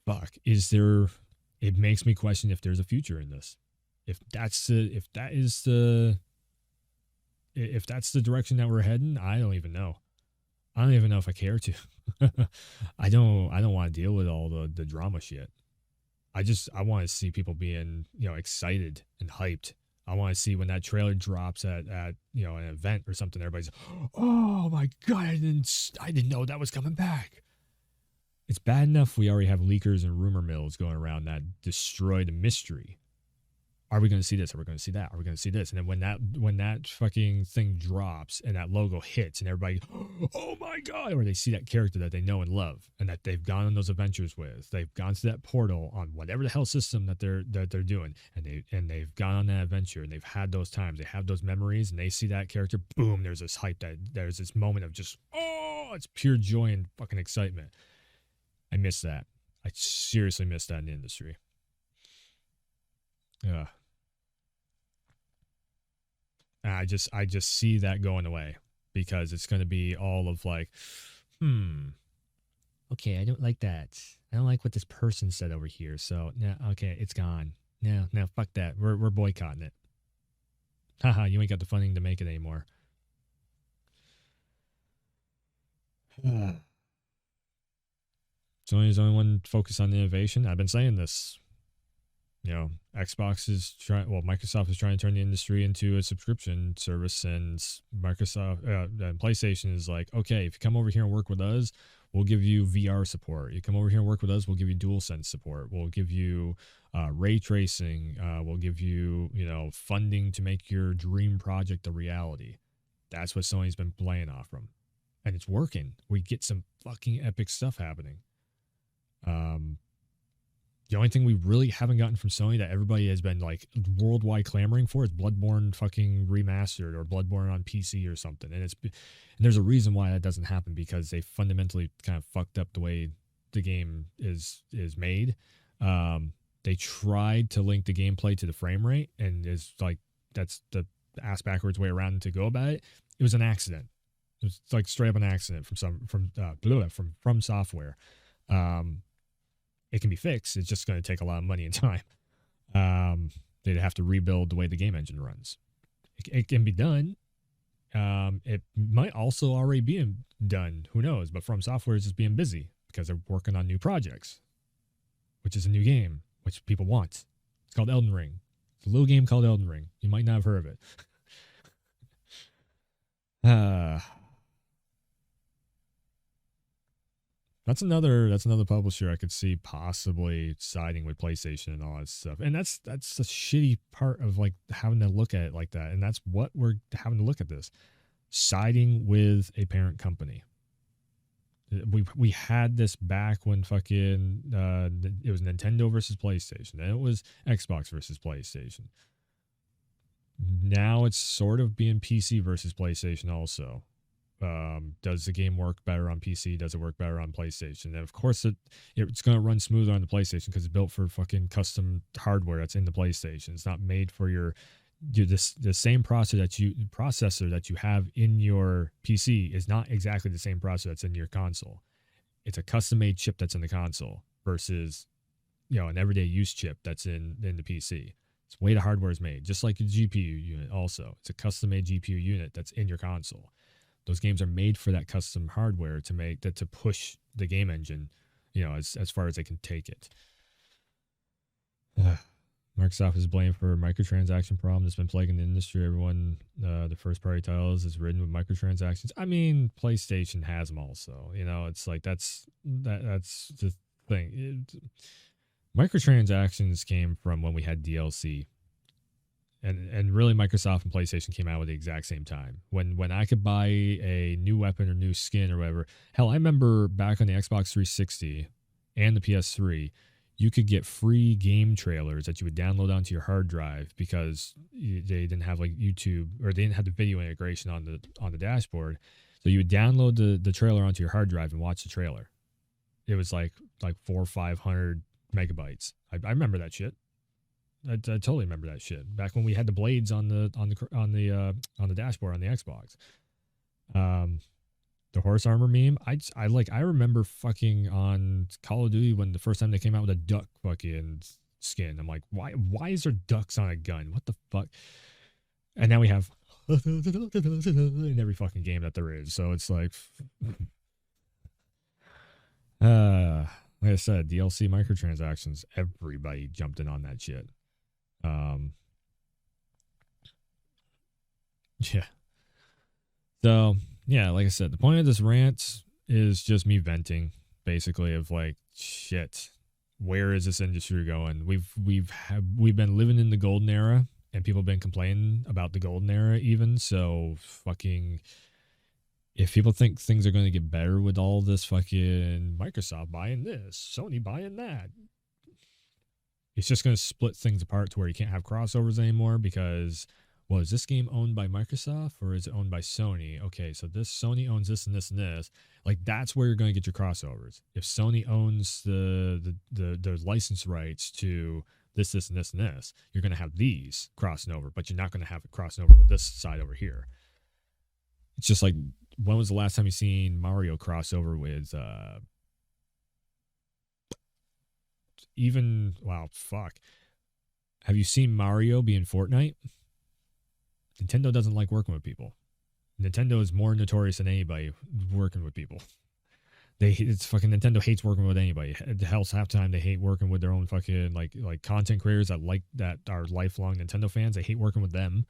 fuck, it makes me question if there's a future in this. If that's the direction that we're heading, I don't even know. I don't even know if I care to. I don't want to deal with all the drama shit. I want to see people being, excited and hyped. I want to see when that trailer drops at an event or something, everybody's, oh my God, I didn't know that was coming back. It's bad enough we already have leakers and rumor mills going around that destroy the mystery. Are we going to see this? Are we going to see that? Are we going to see this? And then when that fucking thing drops and that logo hits and everybody, oh my God, or they see that character that they know and love and that they've gone on those adventures with, they've gone to that portal on whatever the hell system that they're doing, and they've gone on that adventure and they've had those times, they have those memories, and they see that character, boom, there's this hype, that there's this moment of just, oh, it's pure joy and fucking excitement. I miss that. I seriously miss that in the industry. Yeah. I just see that going away because it's going to be all of like, okay, I don't like that. I don't like what this person said over here. So no, okay, it's gone. No, fuck that. We're boycotting it. Haha, you ain't got the funding to make it anymore. Sony's the only one focused on innovation. I've been saying this. Microsoft is trying to turn the industry into a subscription service, and Microsoft and PlayStation is like, okay, if you come over here and work with us, we'll give you VR support. You come over here and work with us, we'll give you DualSense support. We'll give you ray tracing. We'll give you, funding to make your dream project a reality. That's what Sony's been playing off from, and it's working. We get some fucking epic stuff happening. The only thing we really haven't gotten from Sony that everybody has been like worldwide clamoring for is Bloodborne fucking remastered or Bloodborne on PC or something. And there's a reason why that doesn't happen, because they fundamentally kind of fucked up the way the game is made. They tried to link the gameplay to the frame rate, and is like that's the ass backwards way around to go about it. It was an accident. It was like straight up an accident from software. It can be fixed. It's just going to take a lot of money and time. They'd have to rebuild the way the game engine runs. It can be done. It might also already be done. Who knows? But From Software is just being busy because they're working on new projects, which is a new game, which people want. It's called Elden Ring. It's a little game called Elden Ring. You might not have heard of it. That's another publisher I could see possibly siding with PlayStation and all that stuff. And that's the shitty part of like having to look at it like that. And that's what we're having to look at this. Siding with a parent company. We had this back when fucking it was Nintendo versus PlayStation. Then it was Xbox versus PlayStation. Now it's sort of being PC versus PlayStation also. Does the game work better on PC? Does it work better on PlayStation? And of course, it's going to run smoother on the PlayStation because it's built for fucking custom hardware that's in the PlayStation. It's not made for the same processor that you have in your PC is not exactly the same processor that's in your console. It's a custom made chip that's in the console versus an everyday use chip that's in the PC. It's the way the hardware is made, just like a GPU unit. Also, it's a custom made GPU unit that's in your console. Those games are made for that custom hardware to push the game engine, as far as they can take it. Microsoft is blamed for a microtransaction problem that's been plaguing the industry. Everyone, the first party titles is written with microtransactions. I mean, PlayStation has them also. It's like that's the thing. Microtransactions came from when we had DLC. And really, Microsoft and PlayStation came out at the exact same time. When I could buy a new weapon or new skin or whatever. Hell, I remember back on the Xbox 360 and the PS3, you could get free game trailers that you would download onto your hard drive because they didn't have like YouTube, or they didn't have the video integration on the dashboard. So you would download the trailer onto your hard drive and watch the trailer. It was like 400 or 500 megabytes. I remember that shit. I totally remember that shit. Back when we had the blades on the dashboard on the Xbox. The horse armor meme. I remember fucking on Call of Duty when the first time they came out with a duck fucking skin. I'm like, why is there ducks on a gun? What the fuck? And now we have in every fucking game that there is. So it's like, like I said, DLC microtransactions. Everybody jumped in on that shit. Yeah. So, yeah, like I said, the point of this rant is just me venting, basically, of like, shit, where is this industry going? We've been living in the golden era, and people have been complaining about the golden era even. So, fucking, if people think things are going to get better with all this fucking Microsoft buying this, Sony buying that, it's just going to split things apart to where you can't have crossovers anymore because, well, is this game owned by Microsoft or is it owned by Sony? Okay, so this Sony owns this and this and this. Like, that's where you're going to get your crossovers. If Sony owns the license rights to this, and this, and this, you're going to have these crossing over, but you're not going to have it crossing over with this side over here. It's just like, when was the last time you seen Mario crossover with have you seen Mario be in Fortnite? Nintendo doesn't like working with people. Nintendo is more notorious than anybody working with people. It's fucking Nintendo hates working with anybody. Hell, half the time they hate working with their own fucking like content creators that are lifelong Nintendo fans. They hate working with them,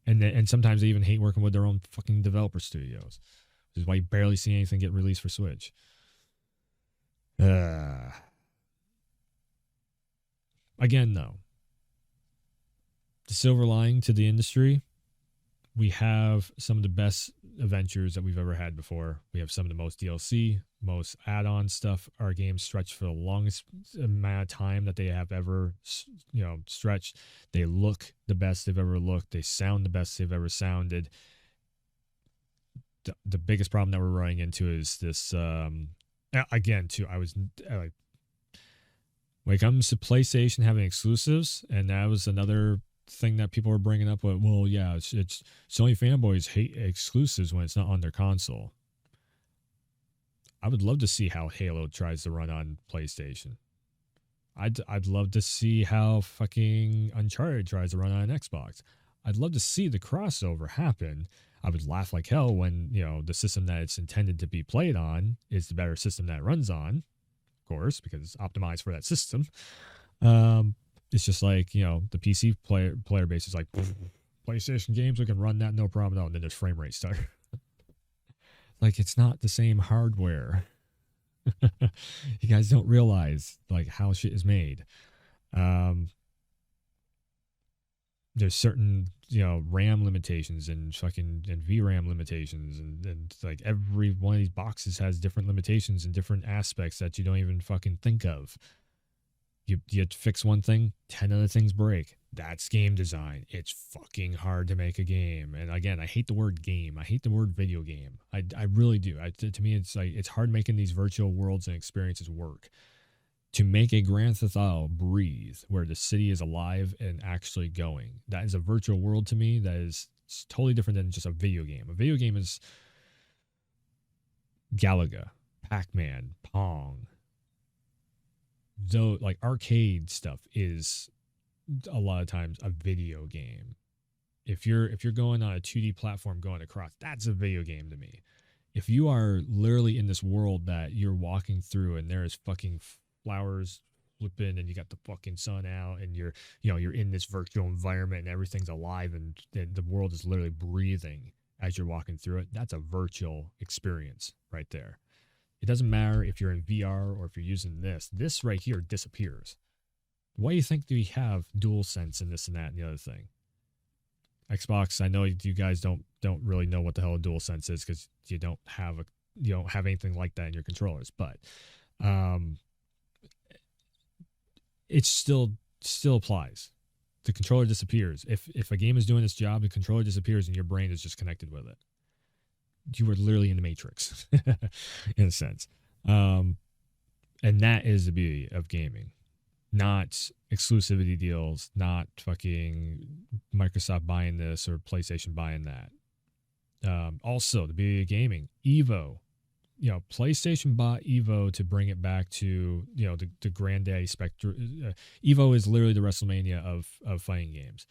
and sometimes they even hate working with their own fucking developer studios. Which is why you barely see anything get released for Switch. Again, though, the silver lining to the industry, we have some of the best adventures that we've ever had before. We have some of the most DLC, most add-on stuff. Our games stretch for the longest amount of time that they have ever, stretched. They look the best they've ever looked. They sound the best they've ever sounded. The biggest problem that we're running into is this. Again, too, I was when it comes to PlayStation having exclusives, and that was another thing that people were bringing up. Well, yeah, it's Sony fanboys hate exclusives when it's not on their console. I would love to see how Halo tries to run on PlayStation. I'd love to see how fucking Uncharted tries to run on an Xbox. I'd love to see the crossover happen. I would laugh like hell when, the system that it's intended to be played on is the better system that it runs on, of course, because it's optimized for that system. It's just like, the PC player base is like, PlayStation games, we can run that no problem at all. And then there's frame rate stutter. Like, it's not the same hardware. You guys don't realize, like, how shit is made. There's certain, RAM limitations and VRAM limitations. And like every one of these boxes has different limitations and different aspects that you don't even fucking think of. You have to fix one thing, 10 other things break. That's game design. It's fucking hard to make a game. And again, I hate the word game. I hate the word video game. I really do. To me, it's like it's hard making these virtual worlds and experiences work. To make a Grand Theft Auto breathe, where the city is alive and actually going, that is a virtual world to me. That is totally different than just a video game. A video game is Galaga, Pac-Man, Pong. Though, like arcade stuff is a lot of times a video game. If you're going on a 2D platform going across, that's a video game to me. If you are literally in this world that you're walking through and there is fucking flowers flipping and you got the fucking sun out and you're in this virtual environment and everything's alive and the world is literally breathing as you're walking through it, that's a virtual experience right there. It doesn't matter if you're in VR or if you're using this right here disappears. Why do you think we have DualSense and this and that and the other thing? Xbox, I know you guys don't really know what the hell a DualSense is because you don't have anything like that in your controllers, but it still applies. The controller disappears. If a game is doing its job, the controller disappears and your brain is just connected with it. You were literally in the Matrix in a sense. And that is the beauty of gaming. Not exclusivity deals, not fucking Microsoft buying this or PlayStation buying that. Also, the beauty of gaming, Evo. PlayStation bought Evo to bring it back to, the granddaddy spectrum. Evo is literally the WrestleMania of fighting games.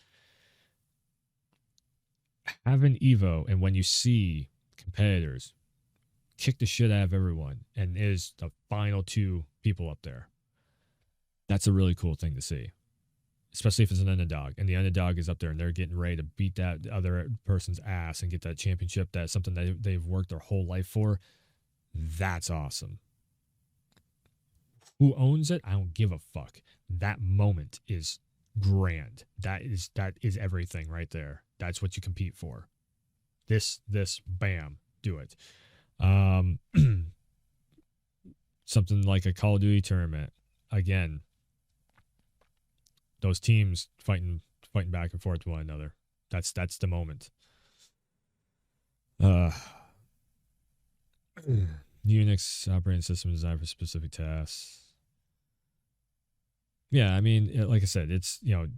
Have an Evo, and when you see competitors kick the shit out of everyone, and is the final two people up there, that's a really cool thing to see. Especially if it's an underdog, and the underdog is up there, and they're getting ready to beat that other person's ass and get that championship. That's something that they've worked their whole life for. That's awesome. Who owns it? I don't give a fuck. That moment is grand. That is everything right there. That's what you compete for. This, bam, do it. Something like a Call of Duty tournament. Again, those teams fighting back and forth to one another. That's the moment. Unix operating system designed for specific tasks. Yeah, I mean, like I said, it's, you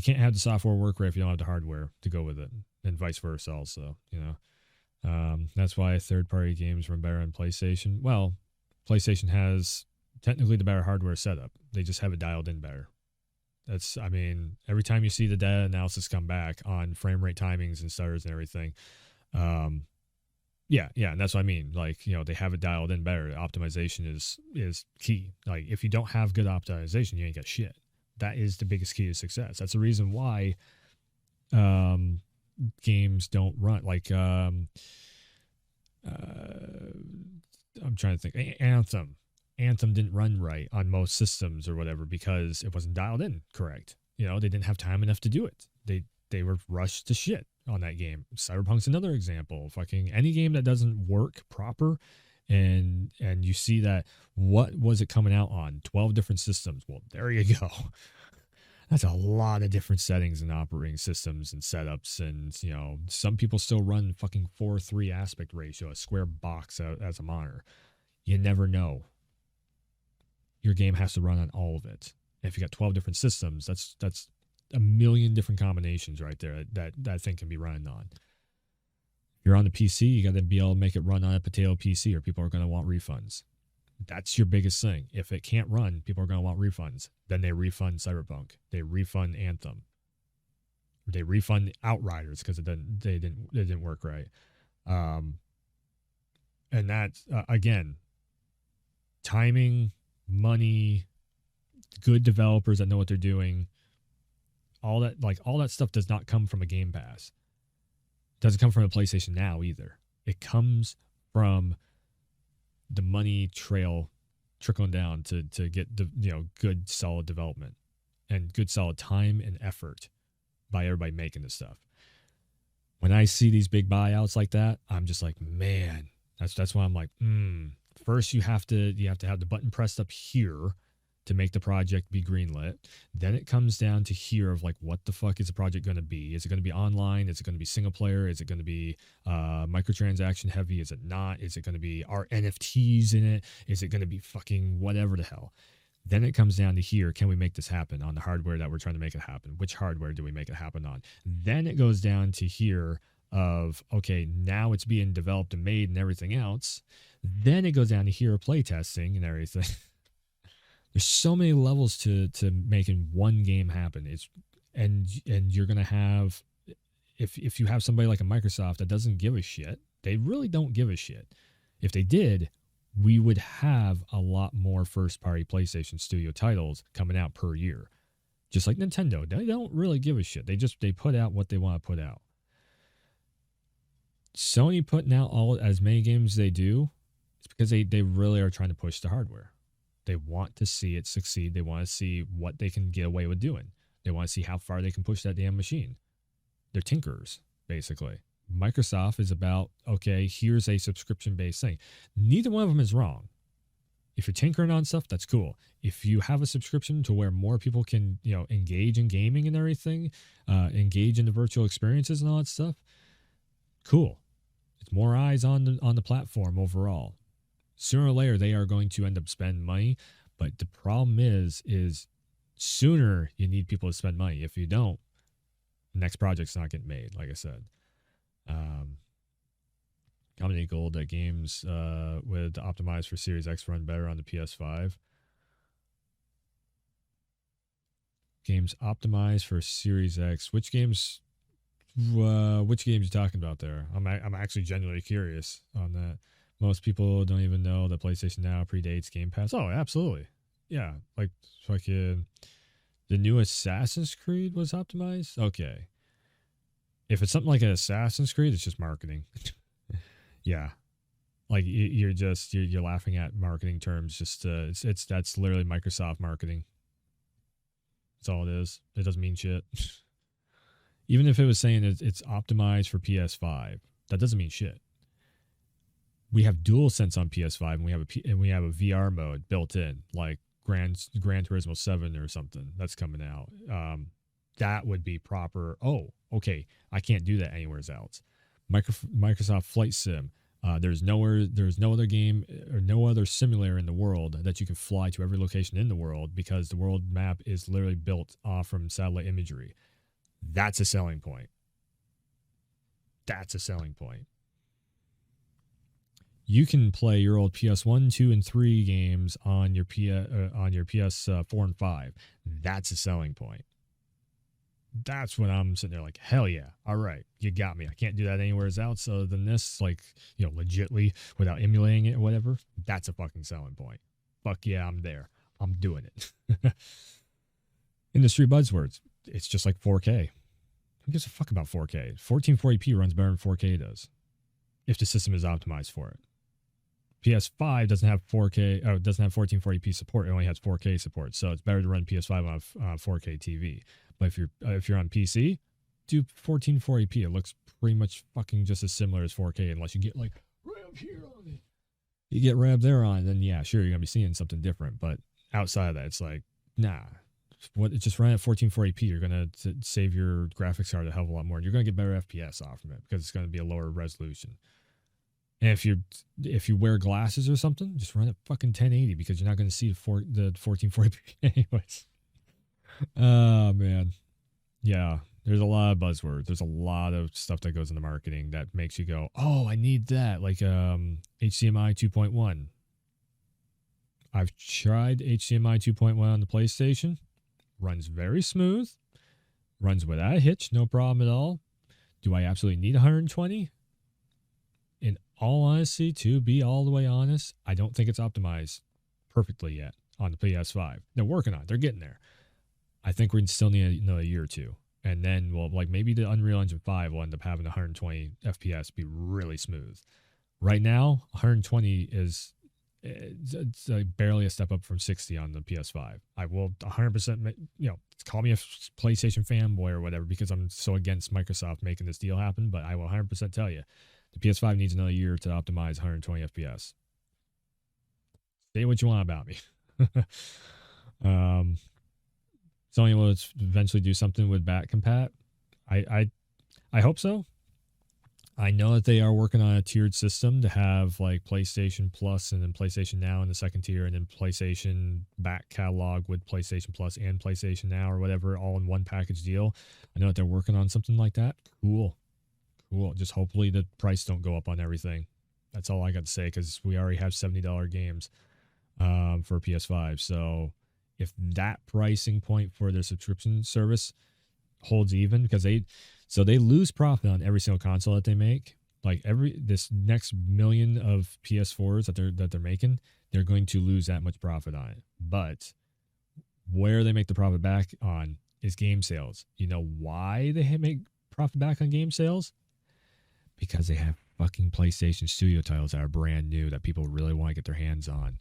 can't have the software work right if you don't have the hardware to go with it, and vice versa also, That's why third-party games run better on PlayStation. Well, PlayStation has technically the better hardware setup. They just have it dialed in better. Every time you see the data analysis come back on frame rate timings and stutters and everything, yeah, and that's what I mean. Like, they have it dialed in better. Optimization is key. Like, if you don't have good optimization, you ain't got shit. That is the biggest key to success. That's the reason why games don't run. Like, I'm trying to think. Anthem didn't run right on most systems or whatever because it wasn't dialed in correct. They didn't have time enough to do it. They were rushed to shit. on that game. Cyberpunk's another example. Fucking any game that doesn't work proper, and you see that, what was it coming out on? 12 different systems. Well, there you go. That's a lot of different settings and operating systems and setups. And, some people still run fucking 4:3 aspect ratio, a square box as a monitor. You never know. Your game has to run on all of it. If you got 12 different systems, that's a million different combinations right there that thing can be running on. If you're on the PC, you got to be able to make it run on a potato PC, or people are going to want refunds. That's your biggest thing. If it can't run, people are going to want refunds. Then they refund Cyberpunk. They refund Anthem. They refund Outriders because they didn't work right. And that's again, timing, money, good developers that know what they're doing. All that stuff does not come from a Game Pass. Doesn't come from a PlayStation Now either. It comes from the money trail trickling down to get good solid development and good solid time and effort by everybody making this stuff. When I see these big buyouts like that, I'm just like, man, that's why I'm like, first you have to have the button pressed up here to make the project be greenlit. Then it comes down to here of like, what the fuck is the project going to be? Is it going to be online? Is it going to be single player? Is it going to be microtransaction heavy? Is it not? Is it going to be our NFTs in it? Is it going to be fucking whatever the hell? Then it comes down to here. Can we make this happen on the hardware that we're trying to make it happen? Which hardware do we make it happen on? Then it goes down to here of, okay, now it's being developed and made and everything else. Then it goes down to here, playtesting and everything. There's so many levels to making one game happen. And you're gonna have, if you have somebody like a Microsoft that doesn't give a shit, they really don't give a shit. If they did, we would have a lot more first-party PlayStation Studio titles coming out per year. Just like Nintendo, they don't really give a shit. They put out what they want to put out. Sony putting out as many games as they do, it's because they really are trying to push the hardware. They want to see it succeed. They want to see what they can get away with doing. They want to see how far they can push that damn machine. They're tinkerers, basically. Microsoft is about, okay, here's a subscription-based thing. Neither one of them is wrong. If you're tinkering on stuff, that's cool. If you have a subscription to where more people can, engage in gaming and everything, engage in the virtual experiences and all that stuff, cool. It's more eyes on the platform overall. Sooner or later, they are going to end up spending money. But the problem is sooner you need people to spend money. If you don't, the next project's not getting made, like I said. Comedy Gold that games with optimized for Series X run better on the PS5. Games optimized for Series X. Which games you talking about there? I'm actually genuinely curious on that. Most people don't even know that PlayStation Now predates Game Pass. Oh, absolutely. Yeah, like fucking the new Assassin's Creed was optimized? Okay. If it's something like an Assassin's Creed, it's just marketing. Yeah. Like you're laughing at marketing terms. Just that's literally Microsoft marketing. That's all it is. It doesn't mean shit. Even if it was saying it's optimized for PS5, that doesn't mean shit. We have DualSense on PS5, and we have a VR mode built in, like Gran Turismo 7 or something that's coming out. That would be proper. Oh, okay. I can't do that anywhere else. Microsoft Flight Sim. There's no other game or no other simulator in the world that you can fly to every location in the world, because the world map is literally built off from satellite imagery. That's a selling point. That's a selling point. You can play your old PS1, 2, and 3 games on your PS4 and 5. That's a selling point. That's when I'm sitting there like, hell yeah, all right, you got me. I can't do that anywhere else other than this, like, legitly without emulating it or whatever. That's a fucking selling point. Fuck yeah, I'm there. I'm doing it. Industry buzzwords. It's just like 4K. Who gives a fuck about 4K? 1440p runs better than 4K does, if the system is optimized for it. PS5 doesn't have 4K. Oh, it doesn't have 1440p support. It only has 4K support, so it's better to run PS5 on a 4K TV. But if you're on PC, do 1440p. It looks pretty much fucking just as similar as 4K, unless you get like right up here on it. You get right up there on it, then yeah, sure, you're gonna be seeing something different. But outside of that, it's like, nah. What, just run at 1440p, you're gonna save your graphics card a hell of a lot more. And you're gonna get better FPS off of it because it's gonna be a lower resolution. And if you wear glasses or something, just run at fucking 1080 because you're not gonna see the 1440p anyways. Oh man, yeah. There's a lot of buzzwords. There's a lot of stuff that goes into marketing that makes you go, oh, I need that. Like HDMI 2.1. I've tried HDMI 2.1 on the PlayStation. Runs very smooth. Runs without a hitch. No problem at all. Do I absolutely need 120? In all honesty, to be all the way honest, I don't think it's optimized perfectly yet on the PS5. They're working on it. They're getting there. I think we still need another year or two. And then, well, like maybe the Unreal Engine 5 will end up having 120 FPS be really smooth. Right now, 120 is it's like barely a step up from 60 on the PS5. I will 100%, call me a PlayStation fanboy or whatever because I'm so against Microsoft making this deal happen, but I will 100% tell you the PS5 needs another year to optimize 120 FPS. Say what you want about me. Sony will eventually do something with back compat. I hope so. I know that they are working on a tiered system to have like PlayStation Plus and then PlayStation Now in the second tier, and then PlayStation back catalog with PlayStation Plus and PlayStation Now or whatever, all in one package deal. I know that they're working on something like that. Cool. Just hopefully the price don't go up on everything. That's all I got to say because we already have $70 games for PS5. So if that pricing point for their subscription service holds even, because they lose profit on every single console that they make. Like this next million of PS4s that they're making, they're going to lose that much profit on it. But where they make the profit back on is game sales. You know why they make profit back on game sales? Because they have fucking PlayStation Studio titles that are brand new that people really want to get their hands on.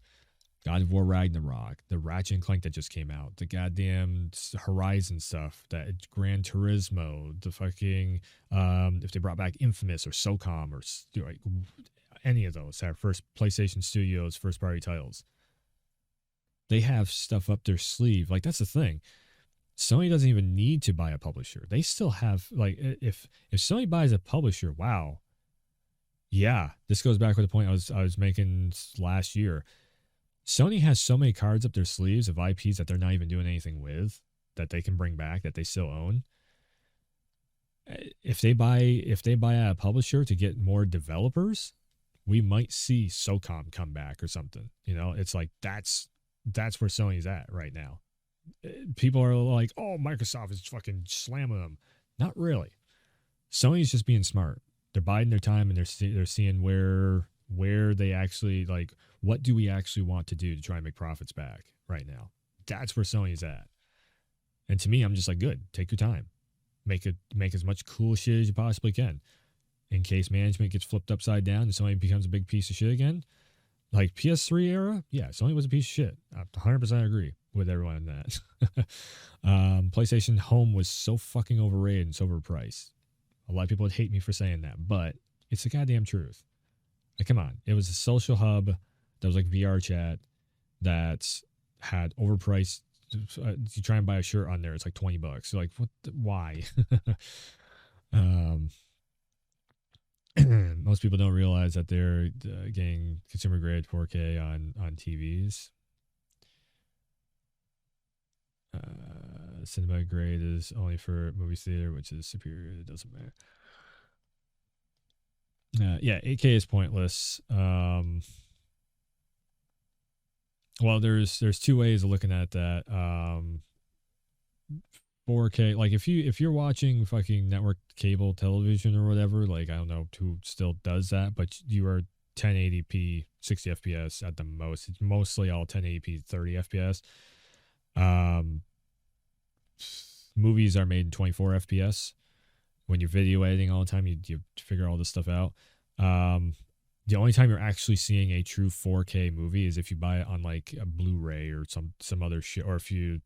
God of War Ragnarok, the Ratchet and Clank that just came out, the goddamn Horizon stuff, that Gran Turismo, the fucking if they brought back Infamous or SOCOM or like any of those, our first PlayStation Studios first party titles, they have stuff up their sleeve. Like that's the thing. Sony doesn't even need to buy a publisher. They still have, like, if Sony buys a publisher, wow. Yeah, this goes back to the point I was making last year. Sony has so many cards up their sleeves of IPs that they're not even doing anything with, that they can bring back, that they still own. If they buy a publisher to get more developers, we might see SOCOM come back or something. You know, it's like that's where Sony's at right now. People are like, oh, Microsoft is fucking slamming them. Not really. Sony's just being smart. They're biding their time and they're seeing where they actually, like, what do we actually want to do to try and make profits back right now? That's where Sony's at. And to me, I'm just like, good. Take your time. Make as much cool shit as you possibly can. In case management gets flipped upside down and Sony becomes a big piece of shit again. Like PS3 era, yeah, Sony was a piece of shit. I 100% agree with everyone on that. PlayStation Home was so fucking overrated and so overpriced. A lot of people would hate me for saying that, but it's the goddamn truth. Like, come on. It was a social hub that was like VR chat that had overpriced. You try and buy a shirt on there, it's like $20. You're like, what? Why? Most people don't realize that they're getting consumer grade 4K on TVs. Cinema grade is only for movie theater, which is superior. It doesn't matter. Yeah, 8K is pointless. Well, there's two ways of looking at that. 4K, like if you're watching fucking network cable television or whatever, like I don't know who still does that, but you are 1080p 60 FPS at the most. It's mostly all 1080p 30 FPS. Movies are made in 24 FPS. When you're video editing all the time, you figure all this stuff out. The only time you're actually seeing a true 4K movie is if you buy it on like a Blu-ray or some other shit, or if you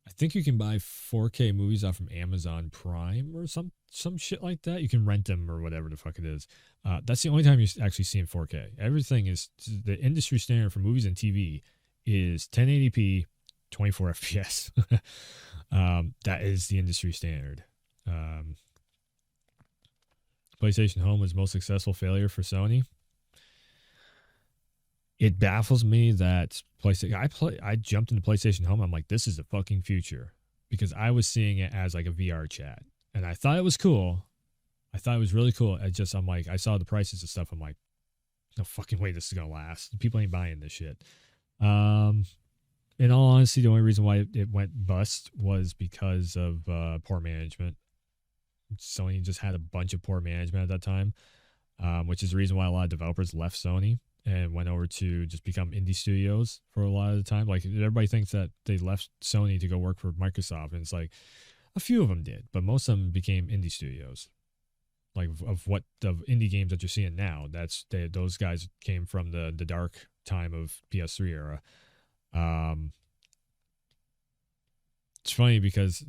I think you can buy 4K movies off from Amazon Prime or some shit like that. You can rent them or whatever the fuck it is. That's the only time you actually see in 4K. Everything is the industry standard for movies and TV is 1080p, 24 FPS. That is the industry standard. PlayStation Home was most successful failure for Sony. It baffles me that PlayStation. I jumped into PlayStation Home. I'm like, this is the fucking future, because I was seeing it as like a VR chat, and I thought it was cool. I thought it was really cool. I'm like, I saw the prices and stuff. I'm like, no fucking way this is gonna last. People ain't buying this shit. In all honesty, the only reason why it went bust was because of poor management. Sony just had a bunch of poor management at that time, which is the reason why a lot of developers left Sony and went over to just become indie studios for a lot of the time. Like, everybody thinks that they left Sony to go work for Microsoft, and it's like a few of them did, but most of them became indie studios. Like, of indie games that you're seeing now, those guys came from the dark time of PS3 era. It's funny because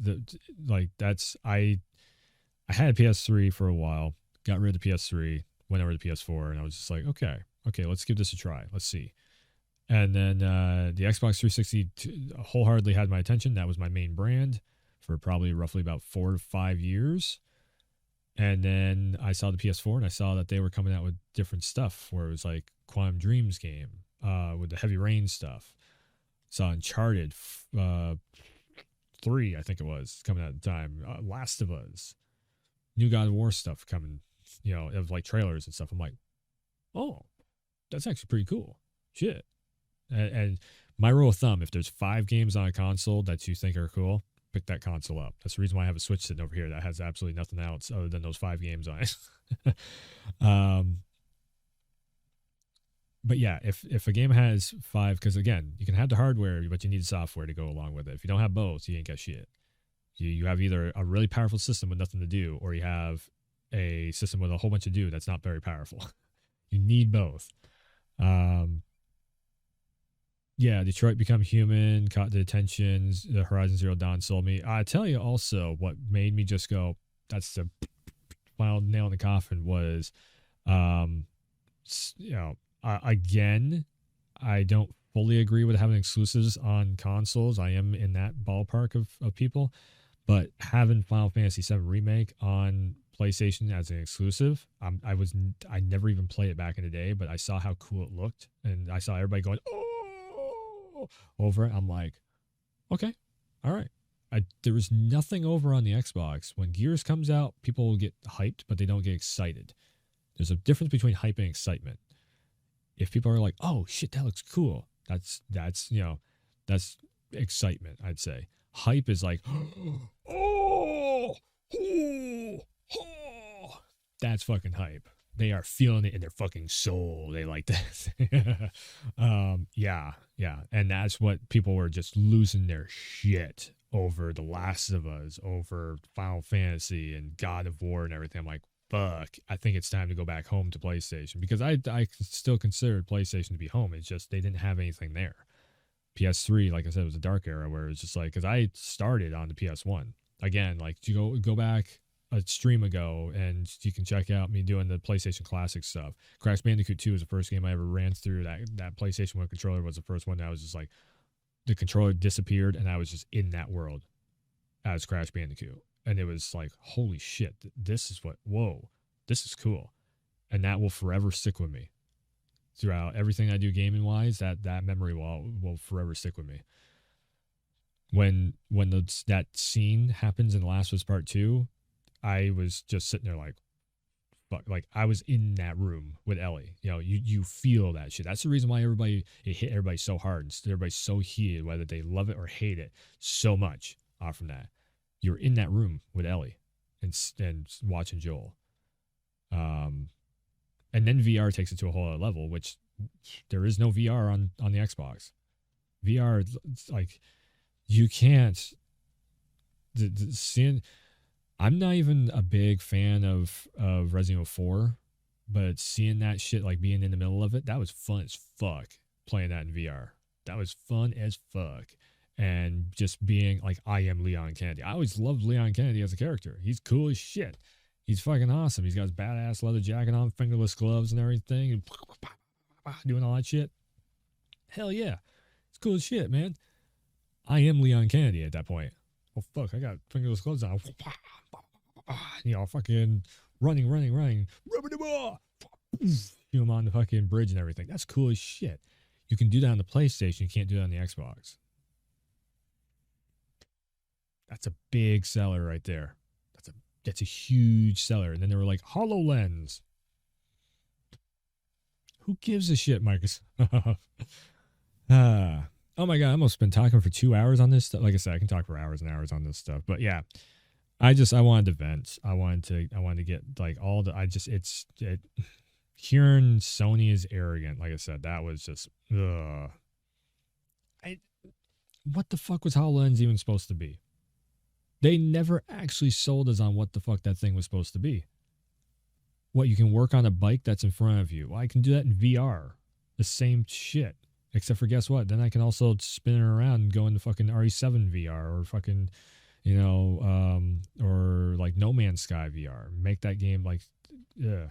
I had a PS3 for a while, got rid of the PS3, went over to PS4, and I was just like, okay, let's give this a try. Let's see. And then the Xbox 360 wholeheartedly had my attention. That was my main brand for probably roughly about 4 to 5 years. And then I saw the PS4, and I saw that they were coming out with different stuff, where it was like Quantum Dreams game with the Heavy Rain stuff. Saw Uncharted 3, I think it was, coming out at the time. Last of Us. New God of War stuff coming, of like trailers and stuff. I'm like, oh, that's actually pretty cool. Shit. And my rule of thumb, if there's 5 games on a console that you think are cool, pick that console up. That's the reason why I have a Switch sitting over here that has absolutely nothing else other than those 5 games on it. But yeah, if a game has 5, because again, you can have the hardware, but you need software to go along with it. If you don't have both, you ain't got shit. You have either a really powerful system with nothing to do, or you have a system with a whole bunch to do that's not very powerful. You need both. Yeah, Detroit Become Human caught the attention. The Horizon Zero Dawn sold me. I tell you also what made me just go, that's the final nail in the coffin was, again, I don't fully agree with having exclusives on consoles. I am in that ballpark of people. But having Final Fantasy VII Remake on PlayStation as an exclusive, I never even played it back in the day, but I saw how cool it looked, and I saw everybody going, oh, over it. I'm like, okay, all right. There was nothing over on the Xbox. When Gears comes out, people will get hyped, but they don't get excited. There's a difference between hype and excitement. If people are like, oh shit, that looks cool, that's excitement, I'd say. Hype is like, that's fucking hype. They are feeling it in their fucking soul. They like that. Yeah. And that's what people were just losing their shit over. The Last of Us, over Final Fantasy and God of War and everything. I'm like, fuck, I think it's time to go back home to PlayStation, because I still considered PlayStation to be home. It's just they didn't have anything there. PS3, like I said, was a dark era where it was just like, because I started on the PS1. Again, like, you go back a stream ago and you can check out me doing the PlayStation Classic stuff. Crash Bandicoot 2 was the first game I ever ran through. That PlayStation 1 controller was the first one that I was just like, the controller disappeared and I was just in that world as Crash Bandicoot. And it was like, holy shit, this is this is cool. And that will forever stick with me. Throughout everything I do gaming wise, that memory will forever stick with me. When that scene happens in Last of Us Part 2, I was just sitting there like, fuck, like I was in that room with Ellie. You feel that shit. That's the reason why it hit everybody so hard and everybody's so heated, whether they love it or hate it so much off from that. You're in that room with Ellie and watching Joel. And then VR takes it to a whole other level, which there is no VR on the Xbox. VR, like, you can't. I'm not even a big fan of Resident Evil 4, but seeing that shit, like being in the middle of it, that was fun as fuck. Playing that in VR, that was fun as fuck. and just being like, I am Leon Kennedy. I always loved Leon Kennedy as a character. He's cool as shit. He's fucking awesome. He's got his badass leather jacket on, fingerless gloves and everything, and doing all that shit. Hell yeah. It's cool as shit, man. I am Leon Kennedy at that point. Oh, fuck, I got fingerless gloves on. Fucking running. Rubber the ball. You him on the fucking bridge and everything. That's cool as shit. You can do that on the PlayStation. You can't do that on the Xbox. That's a big seller right there. That's a huge seller. And then they were like, HoloLens. Who gives a shit, Microsoft? Oh my God, I almost been talking for 2 hours on this stuff. Like I said, I can talk for hours and hours on this stuff. But yeah, I wanted to vent. I wanted to get like all the, hearing Sony is arrogant. Like I said, that was just, ugh. What the fuck was HoloLens even supposed to be? They never actually sold us on what the fuck that thing was supposed to be. What, you can work on a bike that's in front of you? Well, I can do that in VR. The same shit. Except for, guess what? Then I can also spin it around and go into fucking RE7 VR or fucking, or like No Man's Sky VR. Make that game like, yeah.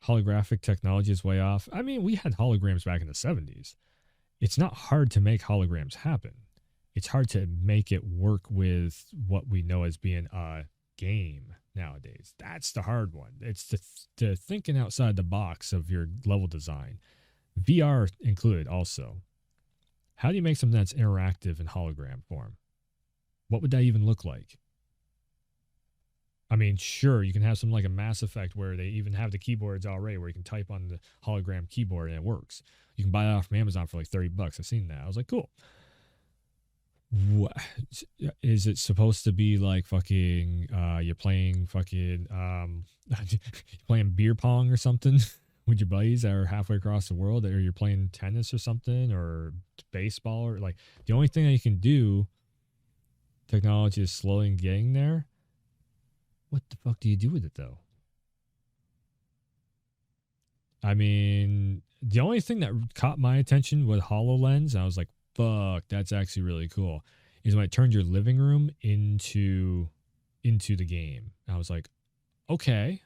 Holographic technology is way off. I mean, we had holograms back in the 70s. It's not hard to make holograms happen. It's hard to make it work with what we know as being a game nowadays. That's the hard one. It's the thinking outside the box of your level design. VR included also. How do you make something that's interactive in hologram form? What would that even look like? I mean, sure, you can have something like a Mass Effect where they even have the keyboards already where you can type on the hologram keyboard and it works. You can buy it off from Amazon for like $30. I've seen that. I was like, cool. What is it supposed to be like? Fucking you're playing fucking playing beer pong or something with your buddies that are halfway across the world, or you're playing tennis or something, or baseball, or like the only thing that you can do, technology is slowly getting there. What the fuck do you do with it though? I mean, the only thing that caught my attention with HoloLens, I was like, fuck, that's actually really cool, is when it turned your living room into the game. I was like, okay,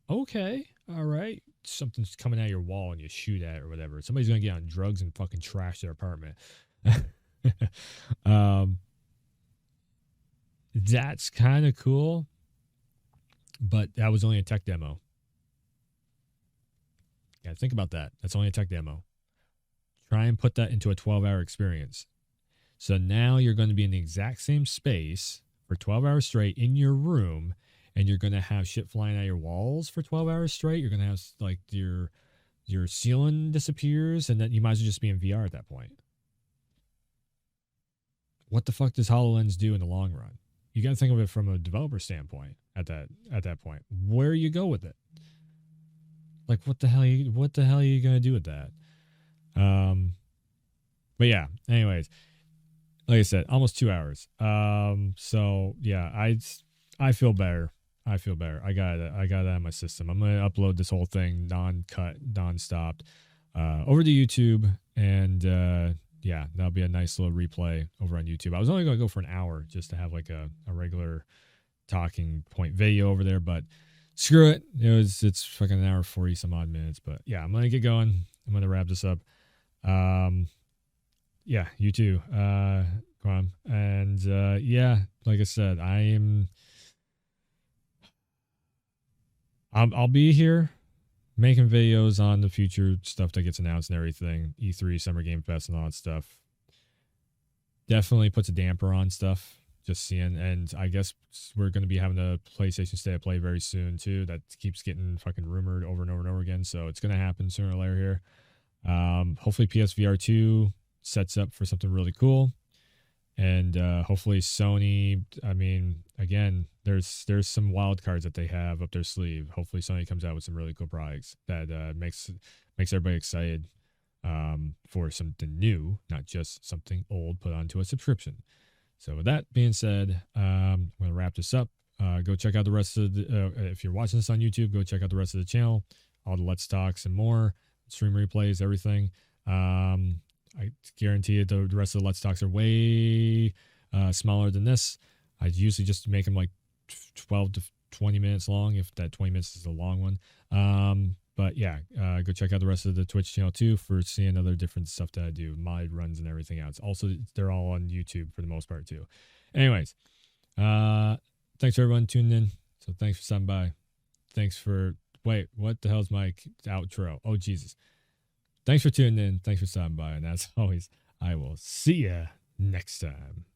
all right. Something's coming out of your wall and you shoot at it or whatever. Somebody's going to get on drugs and fucking trash their apartment. That's kind of cool, but that was only a tech demo. Yeah, think about that. That's only a tech demo. Try and put that into a 12-hour experience. So now you're going to be in the exact same space for 12 hours straight in your room, and you're going to have shit flying out of your walls for 12 hours straight. You're going to have like your ceiling disappears, and then you might as well just be in VR at that point. What the fuck does HoloLens do in the long run? You got to think of it from a developer standpoint at that point. Where you go with it? Like, what the hell are you going to do with that? But yeah, anyways, like I said, almost 2 hours. So yeah, I feel better. I got it out of my system. I'm going to upload this whole thing non-cut, non-stopped, over to YouTube. And, yeah, that'll be a nice little replay over on YouTube. I was only going to go for an hour just to have like a regular talking point video over there, but screw it. It's fucking an hour, 40 some odd minutes, but yeah, I'm going to get going. I'm going to wrap this up. Yeah, you too. Come on. And, yeah, like I said, I'll be here making videos on the future stuff that gets announced and everything. E3, Summer Game Fest, and all that stuff. Definitely puts a damper on stuff. Just seeing, and I guess we're going to be having a PlayStation State of Play very soon too. That keeps getting fucking rumored over and over and over again. So it's going to happen sooner or later here. Hopefully PSVR 2 sets up for something really cool. And hopefully Sony, I mean, again, there's some wild cards that they have up their sleeve. Hopefully Sony comes out with some really cool products that makes everybody excited for something new, not just something old put onto a subscription. So with that being said, I'm going to wrap this up. Go check out the rest of the, if you're watching this on YouTube, go check out the rest of the channel, all the Let's Talks and more, stream replays, everything. I guarantee you the rest of the Let's Talks are way smaller than this. I usually just make them like 12 to 20 minutes long, if that 20 minutes is a long one. But yeah, go check out the rest of the Twitch channel too for seeing other different stuff that I do, mod runs and everything else. Also, they're all on YouTube for the most part too. Anyways, thanks for everyone tuning in. So thanks for stopping by. Thanks for, wait, what the hell's my outro? Oh, Jesus. Thanks for tuning in. Thanks for stopping by. And as always, I will see ya next time.